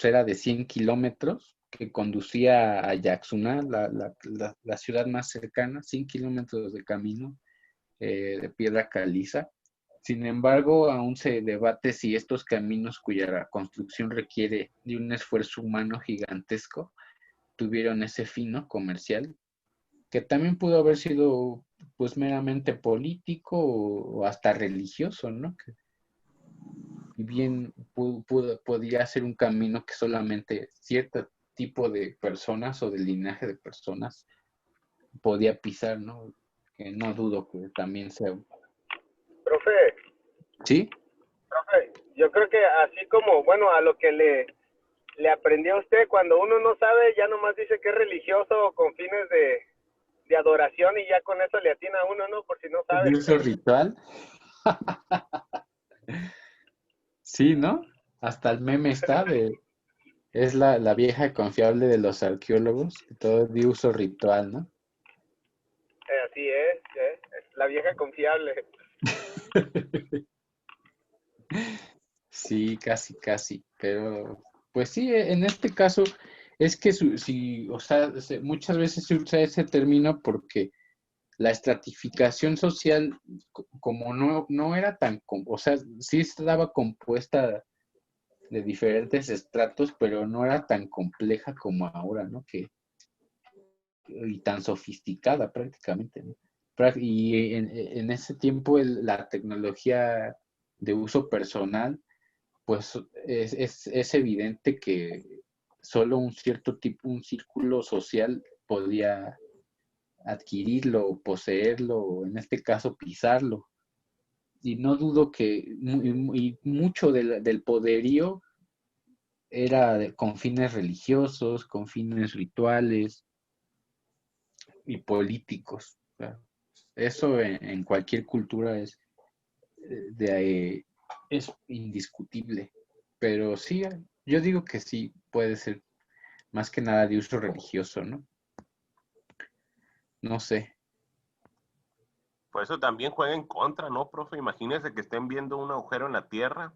A: era de 100 kilómetros, que conducía a Yaxuná, la ciudad más cercana, 100 kilómetros de camino de piedra caliza. Sin embargo, aún se debate si estos caminos cuya construcción requiere de un esfuerzo humano gigantesco tuvieron ese fin, ¿no? Comercial, que también pudo haber sido pues meramente político o hasta religioso, ¿no? Que bien podía ser un camino que solamente cierto tipo de personas o del linaje de personas podía pisar, ¿no? Que no dudo que también sea.
M: Profe,
A: ¿Sí?
M: yo creo que así como, bueno, a lo que le aprendió a usted, cuando uno no sabe, ya nomás dice que es religioso con fines de adoración y ya con eso le atina a uno, ¿no? Por si no sabe.
A: ¿De uso ritual? Sí, ¿no? Hasta el meme está es la vieja confiable de los arqueólogos, que todo es de uso ritual, ¿no?
M: Así es, la vieja confiable.
A: Sí, casi, pero pues sí, en este caso es que o sea, muchas veces se usa ese término porque la estratificación social, como no era tan, o sea, sí estaba compuesta de diferentes estratos, pero no era tan compleja como ahora, ¿no? Y tan sofisticada prácticamente, ¿no? Y en ese tiempo la tecnología de uso personal, pues es evidente que solo un cierto tipo, un círculo social podía adquirirlo, poseerlo, o en este caso pisarlo. Y no dudo que y mucho del poderío era con fines religiosos, con fines rituales y políticos. O sea, eso en cualquier cultura es indiscutible. Pero sí, yo digo que sí puede ser más que nada de uso religioso, ¿no? No sé.
E: Por eso también juega en contra, ¿no, profe? Imagínese que estén viendo un agujero en la tierra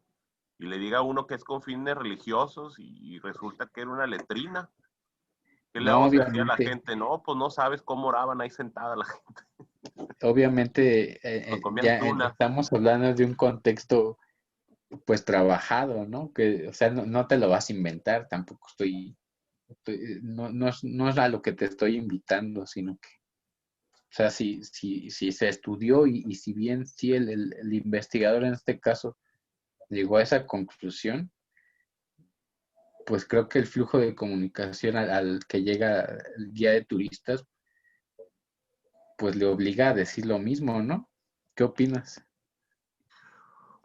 E: y le diga a uno que es con fines religiosos y resulta que era una letrina. ¿Qué le
A: No,
E: vamos a decir a la
A: obviamente,
E: gente? No, pues no sabes cómo oraban ahí sentada la gente.
A: obviamente
E: O comían
A: ya
E: tuna.
A: estamos hablando de un contexto pues trabajado, ¿no? Que, o sea, no te lo vas a inventar, tampoco no es a lo que te estoy invitando, sino que, o sea, si se estudió y si bien sí el investigador en este caso llegó a esa conclusión, pues creo que el flujo de comunicación al que llega el guía de turistas, pues le obliga a decir lo mismo, ¿no? ¿Qué opinas?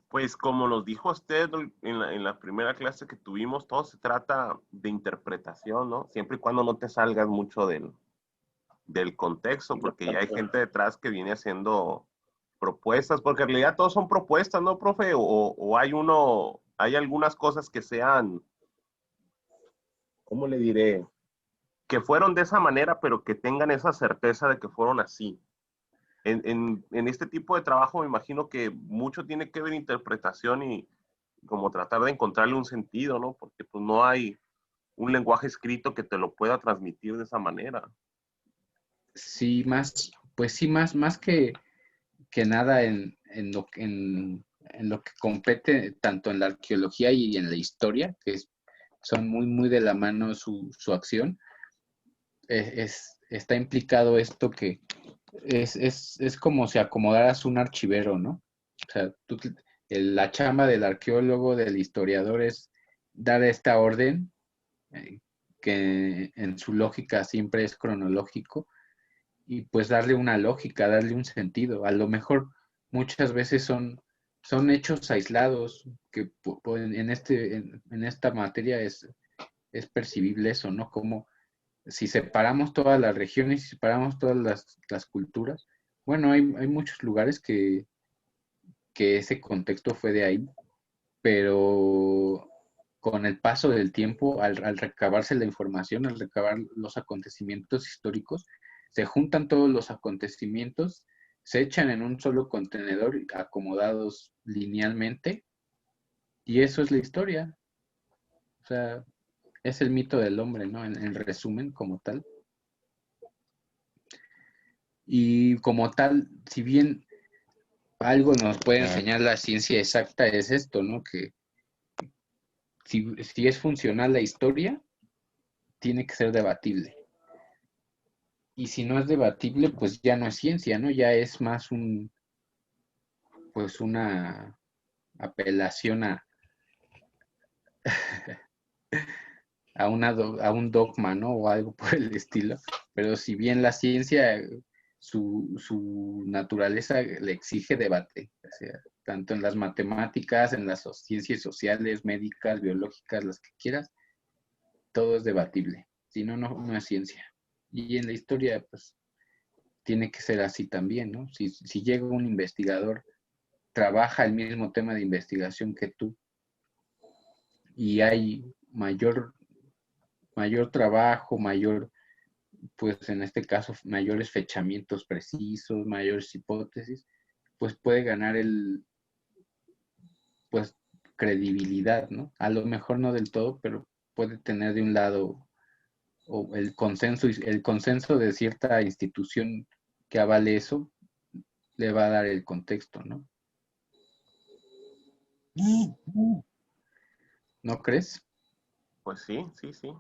E: Pues como nos dijo usted en la primera clase que tuvimos, todo se trata de interpretación, ¿no? Siempre y cuando no te salgas mucho del contexto, porque ya hay gente detrás que viene haciendo propuestas, porque en realidad todos son propuestas, ¿no, profe? O hay algunas cosas que sean, ¿cómo le diré? Que fueron de esa manera, pero que tengan esa certeza de que fueron así. En este tipo de trabajo me imagino que mucho tiene que ver interpretación y como tratar de encontrarle un sentido, ¿no? Porque pues no hay un lenguaje escrito que te lo pueda transmitir de esa manera.
A: Sí, pues sí, más que nada en lo que compete tanto en la arqueología y en la historia, que son muy de la mano su acción, está implicado esto que es como si acomodaras un archivero, ¿no? O sea, la chamba del arqueólogo, del historiador es dar esta orden, que en su lógica siempre es cronológico, y pues darle una lógica, darle un sentido. A lo mejor muchas veces son hechos aislados, que en esta materia es percibible eso, ¿no? Como si separamos todas las regiones, si separamos todas las culturas, bueno, hay muchos lugares que ese contexto fue de ahí, pero con el paso del tiempo, al recabarse la información, al recabar los acontecimientos históricos, se juntan todos los acontecimientos, se echan en un solo contenedor, acomodados linealmente, y eso es la historia. O sea, es el mito del hombre, ¿no? En resumen, como tal. Y como tal, si bien algo nos puede enseñar la ciencia exacta, es esto, ¿no? Que si es funcional la historia, tiene que ser debatible. Y si no es debatible, pues ya no es ciencia, ¿no? Ya es más pues una apelación a un dogma, ¿no? O algo por el estilo. Pero si bien la ciencia, su naturaleza le exige debate, o sea, tanto en las matemáticas, en las ciencias sociales, médicas, biológicas, las que quieras, todo es debatible. Si no, no es ciencia. Y en la historia, pues, tiene que ser así también, ¿no? Si llega un investigador, trabaja el mismo tema de investigación que tú, y hay mayor trabajo, pues en este caso, mayores fechamientos precisos, mayores hipótesis, pues puede ganar pues, credibilidad, ¿no? A lo mejor no del todo, pero puede tener de un lado o el consenso de cierta institución que avale eso, le va a dar el contexto, ¿no? ¿No crees?
E: Pues sí.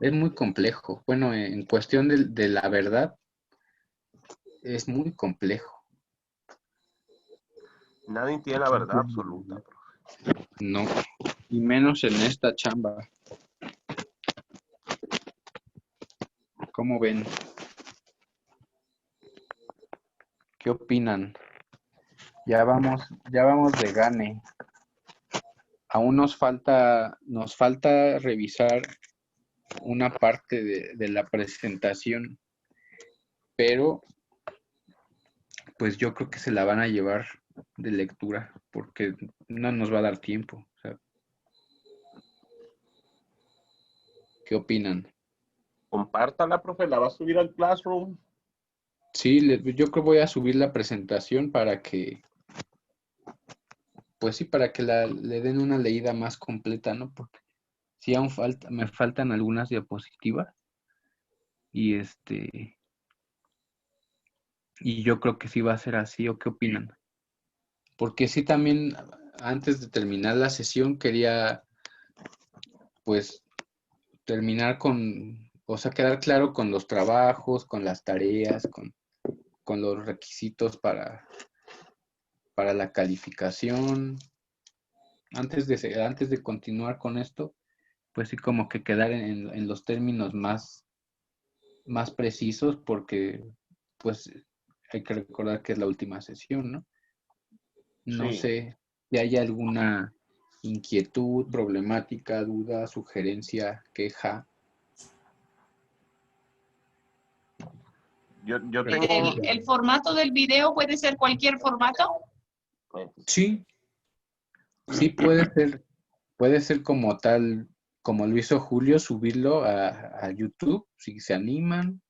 A: Es muy complejo. Bueno, en cuestión de la verdad, es muy complejo.
E: Nadie tiene la verdad absoluta, profe.
A: No, y menos en esta chamba. ¿Cómo ven? ¿Qué opinan? Ya vamos de gane. Aún nos falta revisar una parte de la presentación, pero pues yo creo que se la van a llevar de lectura, porque no nos va a dar tiempo. O sea, ¿qué opinan?
E: Compártala, profe, la va a subir al Classroom.
A: Sí, yo creo que voy a subir la presentación para que, pues sí, para que le den una leída más completa, ¿no? Porque sí aún me faltan algunas diapositivas y y yo creo que sí va a ser así, ¿o qué opinan? Porque sí también, antes de terminar la sesión, quería, pues, terminar quedar claro con los trabajos, con las tareas, con los requisitos para la calificación. Antes de continuar con esto, pues sí como que quedar en los términos más precisos, porque pues hay que recordar que es la última sesión, ¿no? No
E: Sí.
A: sé si hay alguna inquietud, problemática, duda, sugerencia, queja.
E: Yo tengo...
K: ¿El formato del video puede ser cualquier formato?
A: Sí, sí puede ser como tal, como lo hizo Julio, subirlo a YouTube, si se animan.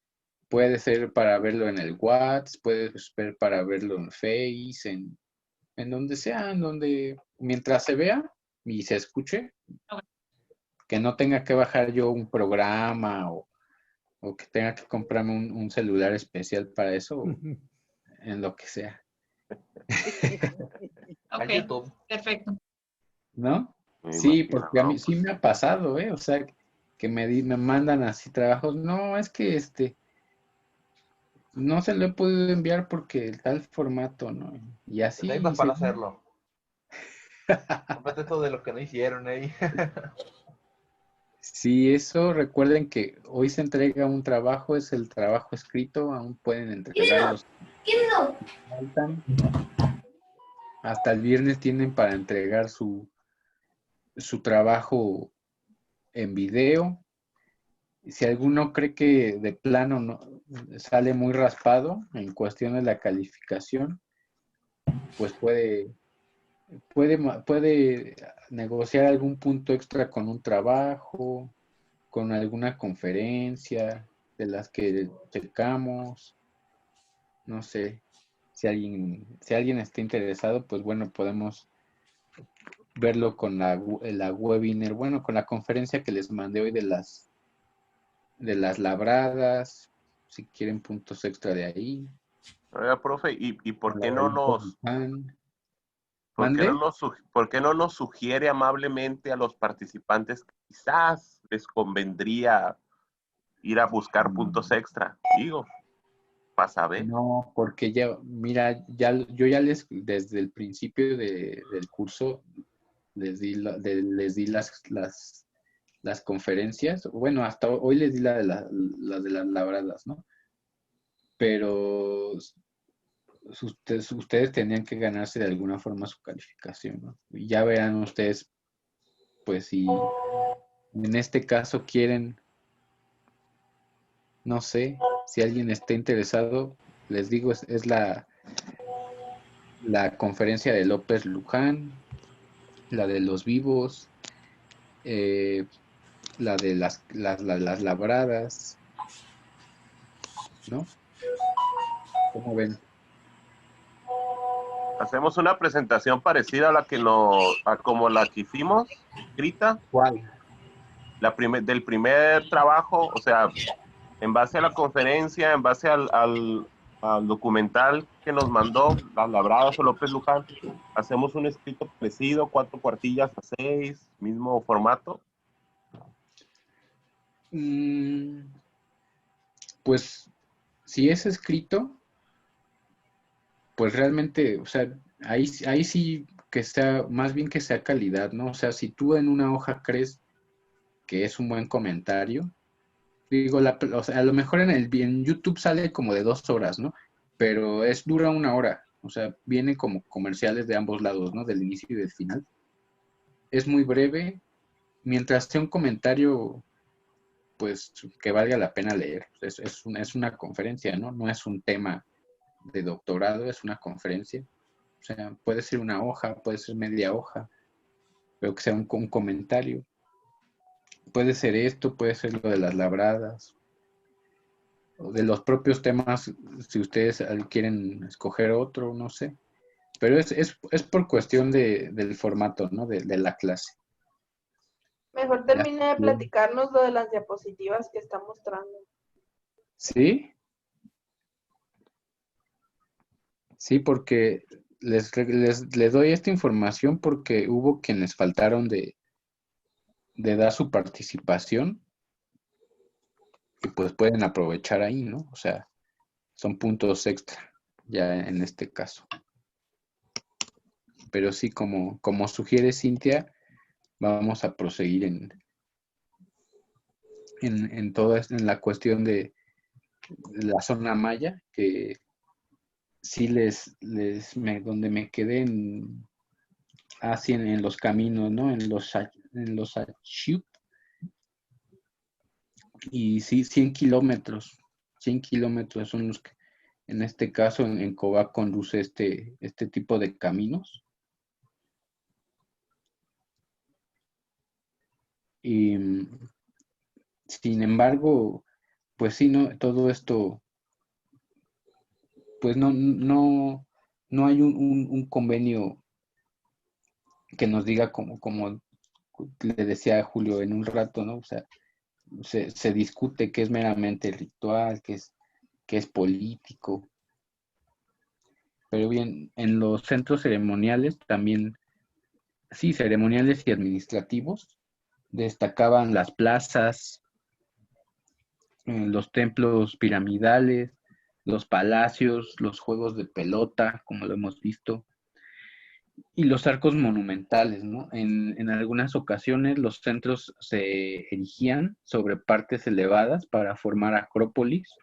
A: Puede ser para verlo en el WhatsApp, puede ser para verlo en Face, en donde sea, en donde, mientras se vea y se escuche, que no tenga que bajar yo un programa o que tenga que comprarme un celular especial para eso, o en lo que sea.
K: Ok, perfecto.
A: ¿No?
E: Me
A: Sí,
E: imagino,
A: porque a mí
E: ¿no?
A: sí me ha pasado, ¿eh? O sea, que me mandan así trabajos. No, es que no se lo he podido enviar porque el tal formato, ¿no? Y
C: Te
A: así
C: necesitas
A: dice,
C: para hacerlo. Cómprate eso de lo que no hicieron ahí.
A: sí, eso recuerden que hoy se entrega un trabajo, es el trabajo escrito, aún pueden entregarlos. Faltan. Hasta el viernes tienen para entregar su trabajo en video. Si alguno cree que de plano no sale muy raspado en cuestión de la calificación, pues puede negociar algún punto extra con un trabajo, con alguna conferencia de las que checamos. No sé, si alguien está interesado, pues bueno, podemos verlo con la webinar, bueno, con la conferencia que les mandé hoy de las labradas, si quieren puntos extra de ahí.
E: Oiga, profe, ¿y por qué
A: La
E: no
A: del
E: nos,
A: Volcán.
E: ¿por qué no
A: ¿Mande?
E: por qué no nos sugiere amablemente a los participantes que quizás les convendría ir a buscar puntos extra? Digo, para saber.
A: No, porque ya, mira, yo ya desde el principio del curso, les di las conferencias. Bueno, hasta hoy les di las de las labradas, ¿no? Pero ustedes tenían que ganarse de alguna forma su calificación, ¿no? Y ya verán ustedes, pues si en este caso quieren, no sé, si alguien está interesado, les digo, es la conferencia de López Luján, la de los vivos, la de las labradas, ¿no? ¿Cómo ven?
E: Hacemos una presentación parecida a a como la que hicimos, escrita.
A: ¿Cuál?
E: Del primer trabajo, o sea, en base a la conferencia, en base al documental que nos mandó, Las Labradas o López Luján, hacemos un escrito parecido, 4 cuartillas a 6, mismo formato.
A: Pues si es escrito, pues realmente, o sea, ahí sí que sea, más bien que sea calidad, ¿no? O sea, si tú en una hoja crees que es un buen comentario, digo, o sea, a lo mejor en YouTube sale como de 2 horas, ¿no? Pero dura 1 hora, o sea, vienen como comerciales de ambos lados, ¿no? Del inicio y del final. Es muy breve, mientras sea un comentario, pues, que valga la pena leer. Es una conferencia, ¿no? No es un tema de doctorado, es una conferencia. O sea, puede ser una hoja, puede ser media hoja, pero que sea un comentario. Puede ser esto, puede ser lo de las labradas, o de los propios temas, si ustedes quieren escoger otro, no sé. Pero es por cuestión del formato, ¿no? De la clase.
J: Mejor
A: Ya.
J: termine de platicarnos lo de las diapositivas que está mostrando.
A: ¿Sí? Sí, porque les doy esta información porque hubo quienes faltaron de dar su participación y pues pueden aprovechar ahí, ¿no? O sea, son puntos extra ya en este caso. Pero sí, como sugiere Cintia, vamos a proseguir en la cuestión de la zona maya, que sí donde me quedé así en los caminos, ¿no? En los Achiup, y sí, 100 kilómetros son los En este caso, en Cobá conduce este tipo de caminos. Y sin embargo, pues sí, no, todo esto, pues no hay un convenio que nos diga como le decía Julio en un rato, ¿no? O sea, se discute que es meramente ritual, que es político. Pero bien, en los centros ceremoniales también, sí, ceremoniales y administrativos, destacaban las plazas, los templos piramidales, los palacios, los juegos de pelota, como lo hemos visto, y los arcos monumentales, ¿no? En algunas ocasiones los centros se erigían sobre partes elevadas para formar acrópolis,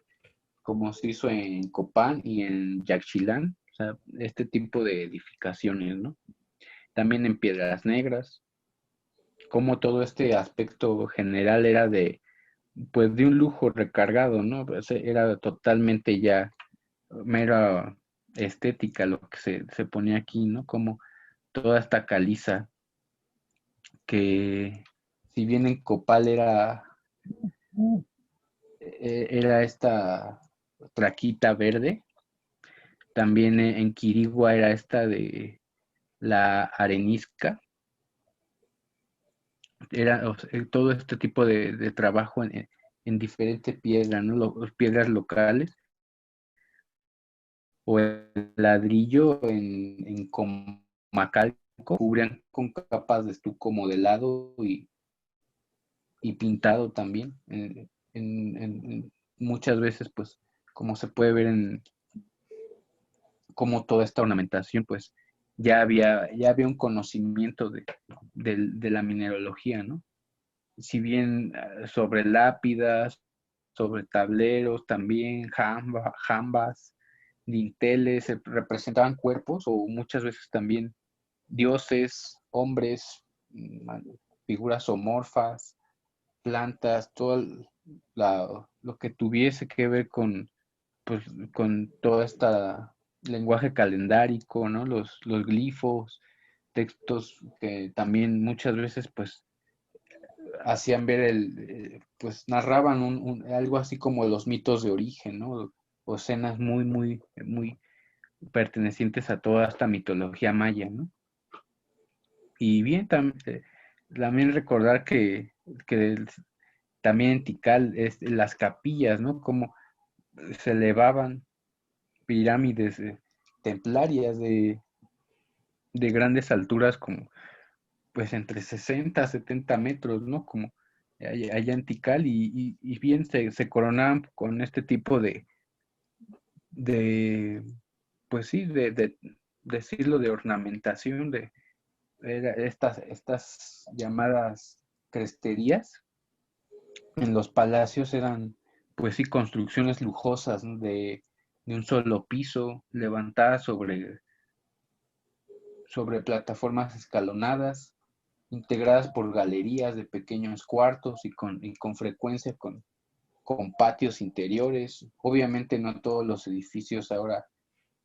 A: como se hizo en Copán y en Yaxchilán, o sea, este tipo de edificaciones, ¿no? También en Piedras Negras, como todo este aspecto general era pues de un lujo recargado, ¿no? Pues era totalmente ya mera estética lo que se ponía aquí, ¿no? Como toda esta caliza que si bien en Copal era esta traquita verde, también en Quirigua era esta de la arenisca. Era todo este tipo de trabajo en diferentes piedras, ¿no? Piedras locales, o el ladrillo en Comacalco, cubrían con capas de estuco modelado y pintado también. Muchas veces, pues, como se puede ver como toda esta ornamentación, pues, ya había un conocimiento de la mineralogía, ¿no? Si bien sobre lápidas, sobre tableros también, jambas, dinteles, se representaban cuerpos o muchas veces también dioses, hombres, figuras zoomorfas, plantas, todo lo que tuviese que ver pues, con todo este lenguaje calendárico, ¿no? Los glifos, textos que también muchas veces pues hacían ver pues narraban algo así como los mitos de origen, ¿no? O escenas muy pertenecientes a toda esta mitología maya, ¿no? Y bien, también recordar que también en Tikal las capillas, ¿no? Como se elevaban pirámides templarias de grandes alturas, como pues entre 60 a 70 metros, ¿no? Como allá en Tikal, y bien se coronaban con este tipo pues sí, de decirlo, de ornamentación, estas llamadas cresterías. En los palacios eran, pues sí, construcciones lujosas, ¿no? de un solo piso, levantadas sobre plataformas escalonadas, integradas por galerías de pequeños cuartos y con frecuencia con patios interiores. Obviamente no todos los edificios ahora,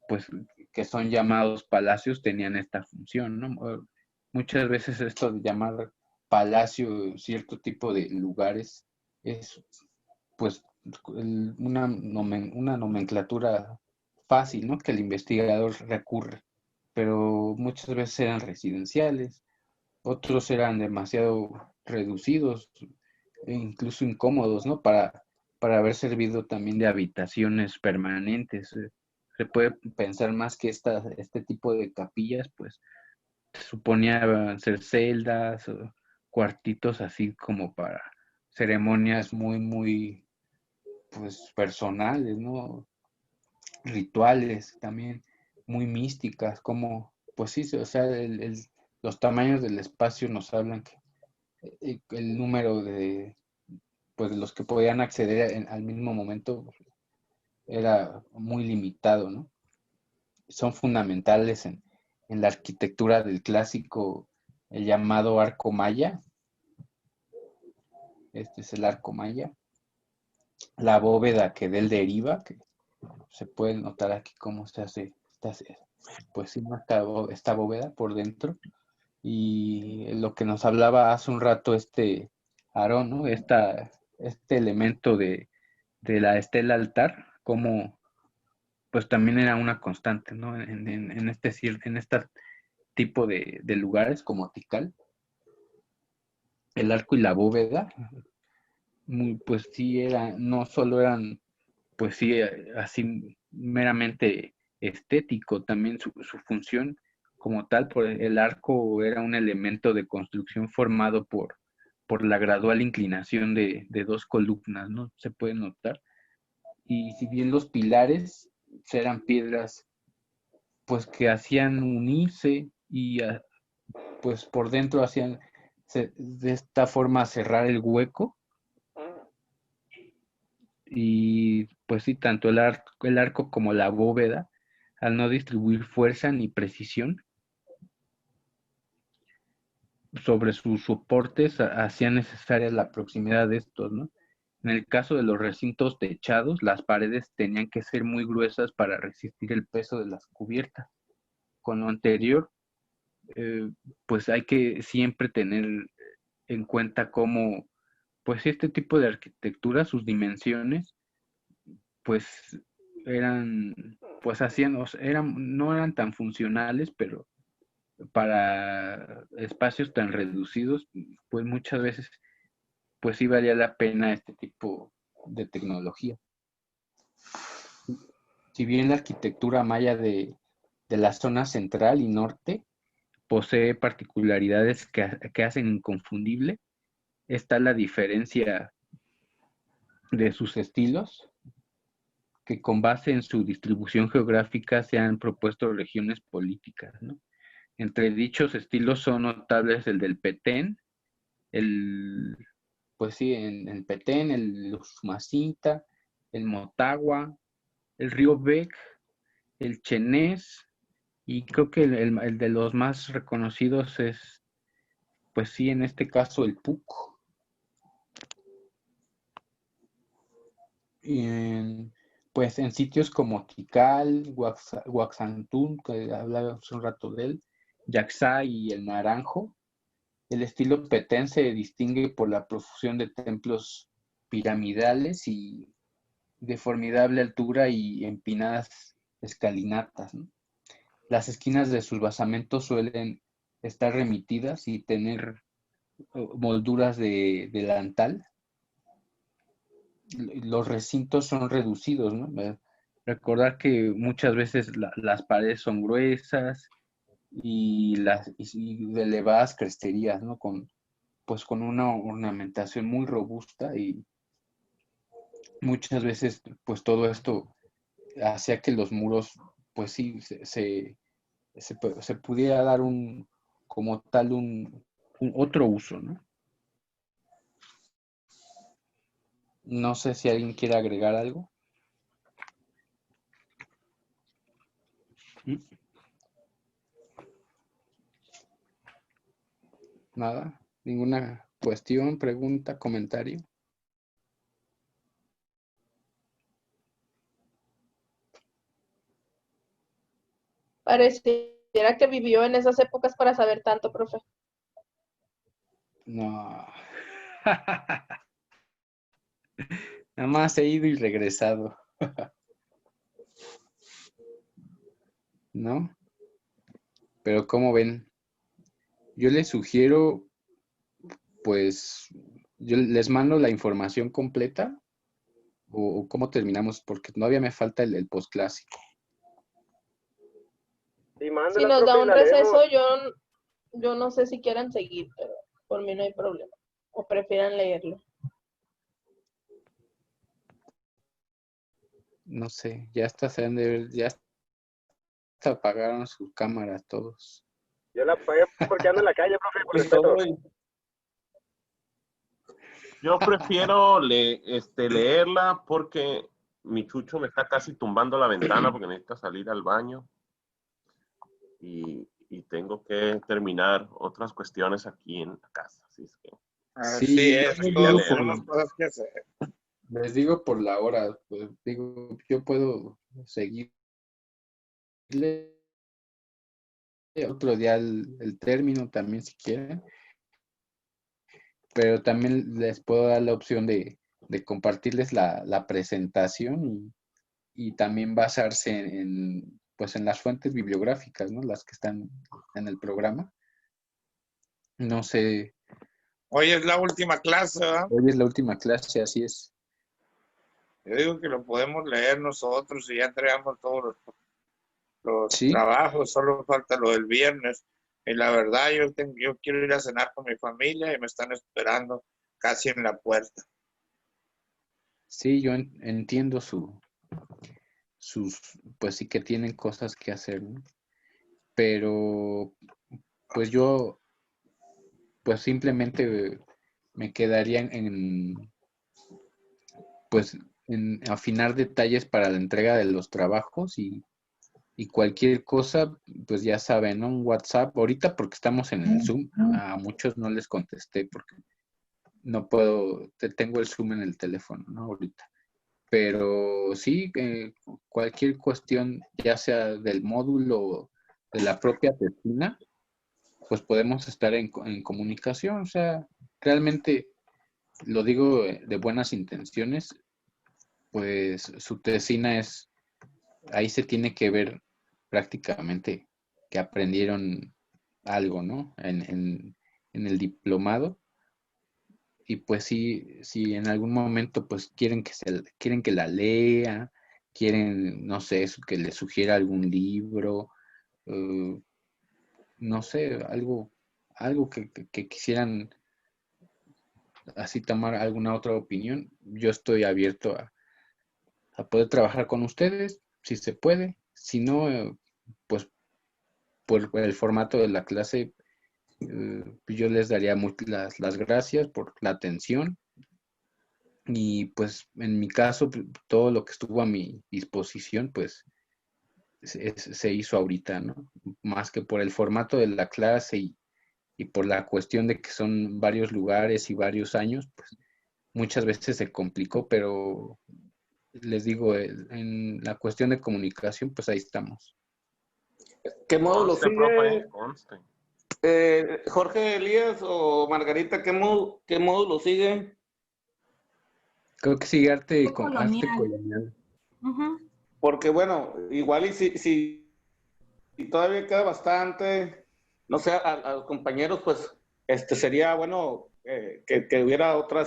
A: pues, que son llamados palacios tenían esta función, ¿no? Muchas veces esto de llamar palacio cierto tipo de lugares es, pues, una nomenclatura fácil, ¿no? Que el investigador recurre, pero muchas veces eran residenciales, otros eran demasiado reducidos e incluso incómodos, ¿no? Para haber servido también de habitaciones permanentes. Se puede pensar más que este tipo de capillas, pues, suponía ser celdas o cuartitos así como para ceremonias muy, pues, personales, ¿no? Rituales también muy místicas, como, pues sí, o sea, los tamaños del espacio nos hablan que el número pues, de los que podían acceder al mismo momento era muy limitado, ¿no? Son fundamentales en la arquitectura del clásico, el llamado arco maya. Este es el arco maya. La bóveda que de él deriva, que Se puede notar aquí cómo se hace pues sí, esta bóveda por dentro. Y lo que nos hablaba hace un rato Aarón, ¿no? Este elemento de la estela altar, como pues también era una constante, ¿no? En este tipo de lugares como Tikal, el arco y la bóveda, pues sí no solo eran, pues sí, así meramente estético, también su función como tal, por el arco era un elemento de construcción formado por la gradual inclinación de dos columnas, ¿no? Se puede notar. Y si bien los pilares eran piedras, pues que hacían unirse y pues por dentro hacían de esta forma cerrar el hueco. Y pues sí, tanto el arco como la bóveda, al no distribuir fuerza ni precisión sobre sus soportes, hacía necesaria la proximidad de estos, ¿no? En el caso de los recintos techados, las paredes tenían que ser muy gruesas para resistir el peso de las cubiertas. Con lo anterior, pues hay que siempre tener en cuenta cómo, pues este tipo de arquitectura, sus dimensiones, pues pues no eran tan funcionales, pero para espacios tan reducidos, pues muchas veces, pues sí valía la pena este tipo de tecnología. Si bien la arquitectura maya de la zona central y norte posee particularidades que hacen inconfundible, está la diferencia de sus estilos, que con base en su distribución geográfica se han propuesto regiones políticas, ¿no? Entre dichos estilos son notables el del Petén, pues sí, el Petén, el Usumacinta, el Motagua, el río Bec, el Chenés, y creo que el de los más reconocidos es, pues sí, en este caso el Puc. Pues en sitios como Tikal, Huaxantún, que hablaba hace un rato de él, Yaxá y el Naranjo, el estilo petén se distingue por la profusión de templos piramidales y de formidable altura y empinadas escalinatas, ¿no? Las esquinas de sus basamentos suelen estar remitidas y tener molduras de delantal. Los recintos son reducidos, ¿no? Recordar que muchas veces las paredes son gruesas y de elevadas cresterías, ¿no? Pues con una ornamentación muy robusta, y muchas veces pues todo esto hacía que los muros pues sí se pudiera dar como tal un otro uso, ¿no? No sé si alguien quiere agregar algo. Nada, ninguna cuestión, pregunta, comentario.
J: Pareciera que vivió en esas épocas para saber tanto, profe.
A: No. Nada más he ido y regresado. ¿No? Pero ¿cómo ven? Yo les sugiero, pues, yo les mando la información completa, o cómo terminamos, porque todavía me falta el postclásico.
M: Sí, mándela,
J: Si nos
M: profe,
J: da
M: y
J: un
M: la
J: receso,
M: leemos.
J: yo no sé si quieran seguir, pero por mí no hay problema. O prefieran leerlo.
A: No sé, ya hasta se han de ver, ya hasta apagaron sus cámaras todos.
M: Yo la apagué porque ando en la calle, profe, por respeto.
E: Yo prefiero leerla porque mi chucho me está casi tumbando la ventana porque necesita salir al baño. Y tengo que terminar otras cuestiones aquí en la casa. Así es que.
B: Así es, todos tenemos cosas que hacer.
A: Les digo por la hora, pues, digo, yo puedo seguirle otro día el término también si quieren, pero también les puedo dar la opción de compartirles la presentación y también basarse pues en las fuentes bibliográficas, ¿no? Las que están en el programa. No sé.
B: Hoy es la última clase, ¿verdad?
A: Hoy es la última clase, así es.
B: Yo digo que lo podemos leer nosotros y ya entregamos todos los
A: ¿Sí?
B: trabajos, solo falta lo del viernes. Y la verdad, yo quiero ir a cenar con mi familia y me están esperando casi en la puerta.
A: Sí, yo entiendo pues sí que tienen cosas que hacer, ¿no? Pero pues yo pues simplemente me quedaría pues en afinar detalles para la entrega de los trabajos y cualquier cosa, pues ya saben, ¿no? Un WhatsApp, ahorita porque estamos en el Zoom, a muchos no les contesté porque no puedo, tengo el Zoom en el teléfono, ¿no? Ahorita. Pero sí, cualquier cuestión, ya sea del módulo, de la propia tesina, pues podemos estar en comunicación. O sea, realmente lo digo de buenas intenciones, pues su tesina ahí se tiene que ver prácticamente que aprendieron algo, ¿no? En el diplomado. Y pues sí, si en algún momento pues quieren que la lea, quieren, no sé, que le sugiera algún libro, no sé, algo que quisieran así tomar alguna otra opinión, yo estoy abierto a poder trabajar con ustedes, si se puede. Si no, pues por el formato de la clase, yo les daría las gracias por la atención. Y pues en mi caso, todo lo que estuvo a mi disposición, pues se hizo ahorita, ¿no? Más que por el formato de la clase y por la cuestión de que son varios lugares y varios años, pues muchas veces se complicó, pero les digo, en la cuestión de comunicación, pues ahí estamos.
N: ¿Qué módulo
E: Conste,
N: sigue?
E: profe, conste.
N: Jorge Elías o Margarita, ¿qué módulo sigue?
A: Creo que sigue arte
H: colonial.
A: colonial.
H: Ujú.
N: Porque bueno, igual y si todavía queda bastante, no sé, a los compañeros, pues sería bueno que hubiera otra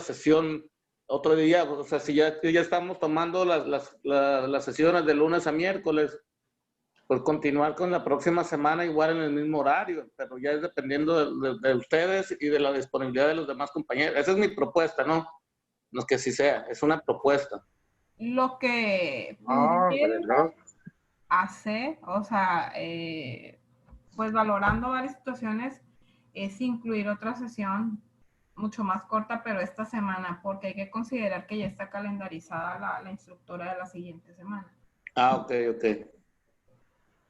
N: sesión otro día. O sea, si ya estamos tomando las sesiones de lunes a miércoles, pues continuar con la próxima semana igual en el mismo horario, pero ya es dependiendo de ustedes y de la disponibilidad de los demás compañeros. Esa es mi propuesta, ¿no? No es que sí sea, es una propuesta.
H: Lo que
B: ¿verdad?
H: hacer, o sea, pues valorando varias situaciones, es incluir otra sesión mucho más corta, pero esta semana, porque hay que considerar que ya está calendarizada la instructora de la siguiente semana.
N: Ah, ok.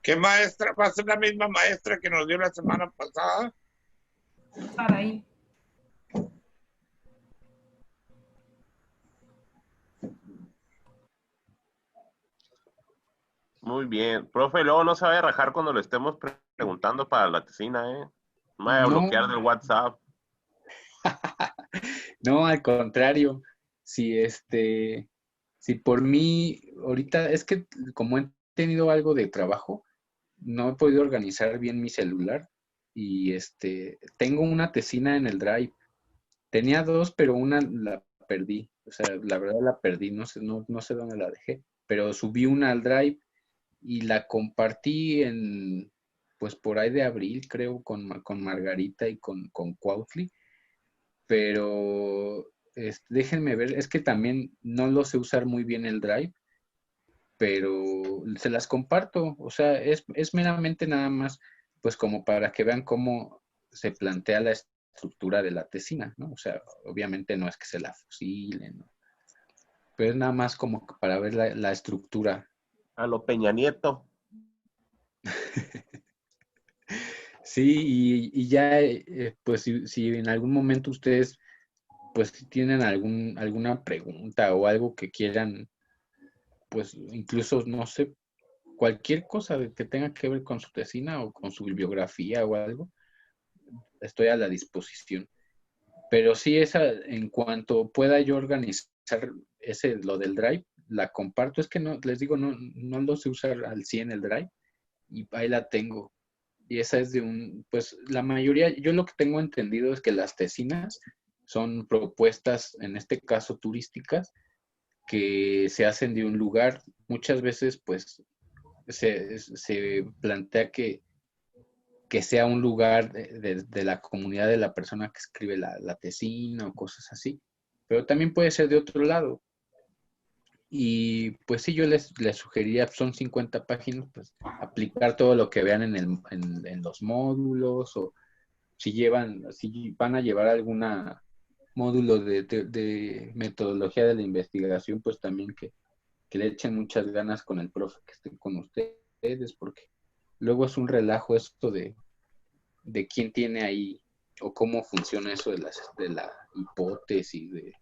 B: ¿Qué maestra? ¿Va a ser la misma maestra que nos dio la semana pasada?
H: Saraí.
E: Muy bien. Profe, luego no se vaya a rajar cuando le estemos preguntando para la tesina, ¿eh? No me vaya a
A: No.
E: bloquear del WhatsApp.
A: No, al contrario. Si por mí, ahorita es que como he tenido algo de trabajo, no he podido organizar bien mi celular y tengo una tesina en el Drive. Tenía dos, pero una la perdí. O sea, la verdad la perdí, no sé dónde la dejé, pero subí una al Drive y la compartí pues por ahí de abril, creo, con Margarita y con Cuautli, pero déjenme ver, es que también no lo sé usar muy bien el Drive, pero se las comparto, o sea, es meramente nada más, pues como para que vean cómo se plantea la estructura de la tesina, ¿no? O sea, obviamente no es que se la fusilen, ¿no? Pero es nada más como para ver la estructura.
E: A lo Peña Nieto.
A: Sí, y ya, pues si en algún momento ustedes pues si tienen alguna pregunta o algo que quieran, pues incluso, no sé, cualquier cosa que tenga que ver con su tesina o con su bibliografía o algo, estoy a la disposición. Pero sí, en cuanto pueda yo organizar lo del Drive, la comparto. Es que no, les digo, no lo sé usar al 100 el Drive, y ahí la tengo. Y esa es pues la mayoría, yo lo que tengo entendido es que las tesinas son propuestas, en este caso turísticas, que se hacen de un lugar. Muchas veces, pues, se plantea que sea un lugar de la comunidad de la persona que escribe la tesina o cosas así. Pero también puede ser de otro lado. Y pues sí, yo les sugeriría, son 50 páginas, pues aplicar todo lo que vean en los módulos, o si van a llevar alguna módulo de metodología de la investigación, pues también que le echen muchas ganas con el profe que esté con ustedes, porque luego es un relajo esto de quién tiene ahí o cómo funciona eso de la hipótesis, del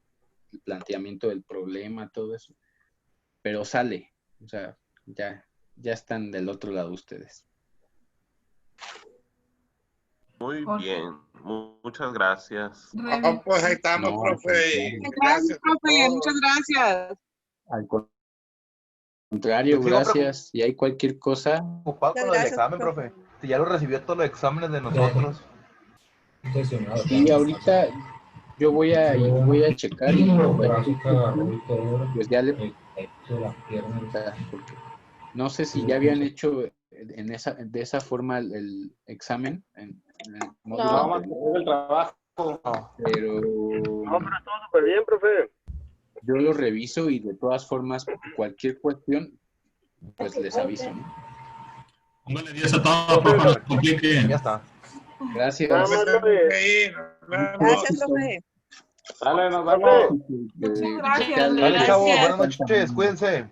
A: planteamiento del problema, todo eso. Pero sale, o sea, ya están del otro lado ustedes.
E: Muy bien, muchas gracias.
B: Pues ahí estamos, profe.
D: Gracias, profe, muchas gracias.
A: Al contrario, gracias. Y hay cualquier cosa.
C: Ocupado con lo del examen, profe. Si ya lo recibió todos los exámenes de nosotros.
A: Y ahorita yo voy a checar y pues ya porque no sé si ya habían hecho de esa forma el examen en el módulo.
N: No, el trabajo.
A: Pero
M: todo súper bien, profe.
A: Yo lo reviso y de todas formas cualquier cuestión pues les aviso, ¿no?
O: Póngale 10 a todos, profe, no se complique.
C: Ya está.
A: Gracias.
D: Gracias, profe.
N: Dale, nos vemos.
H: Muchas gracias.
C: Dale, chavos, buenas noches, cuídense.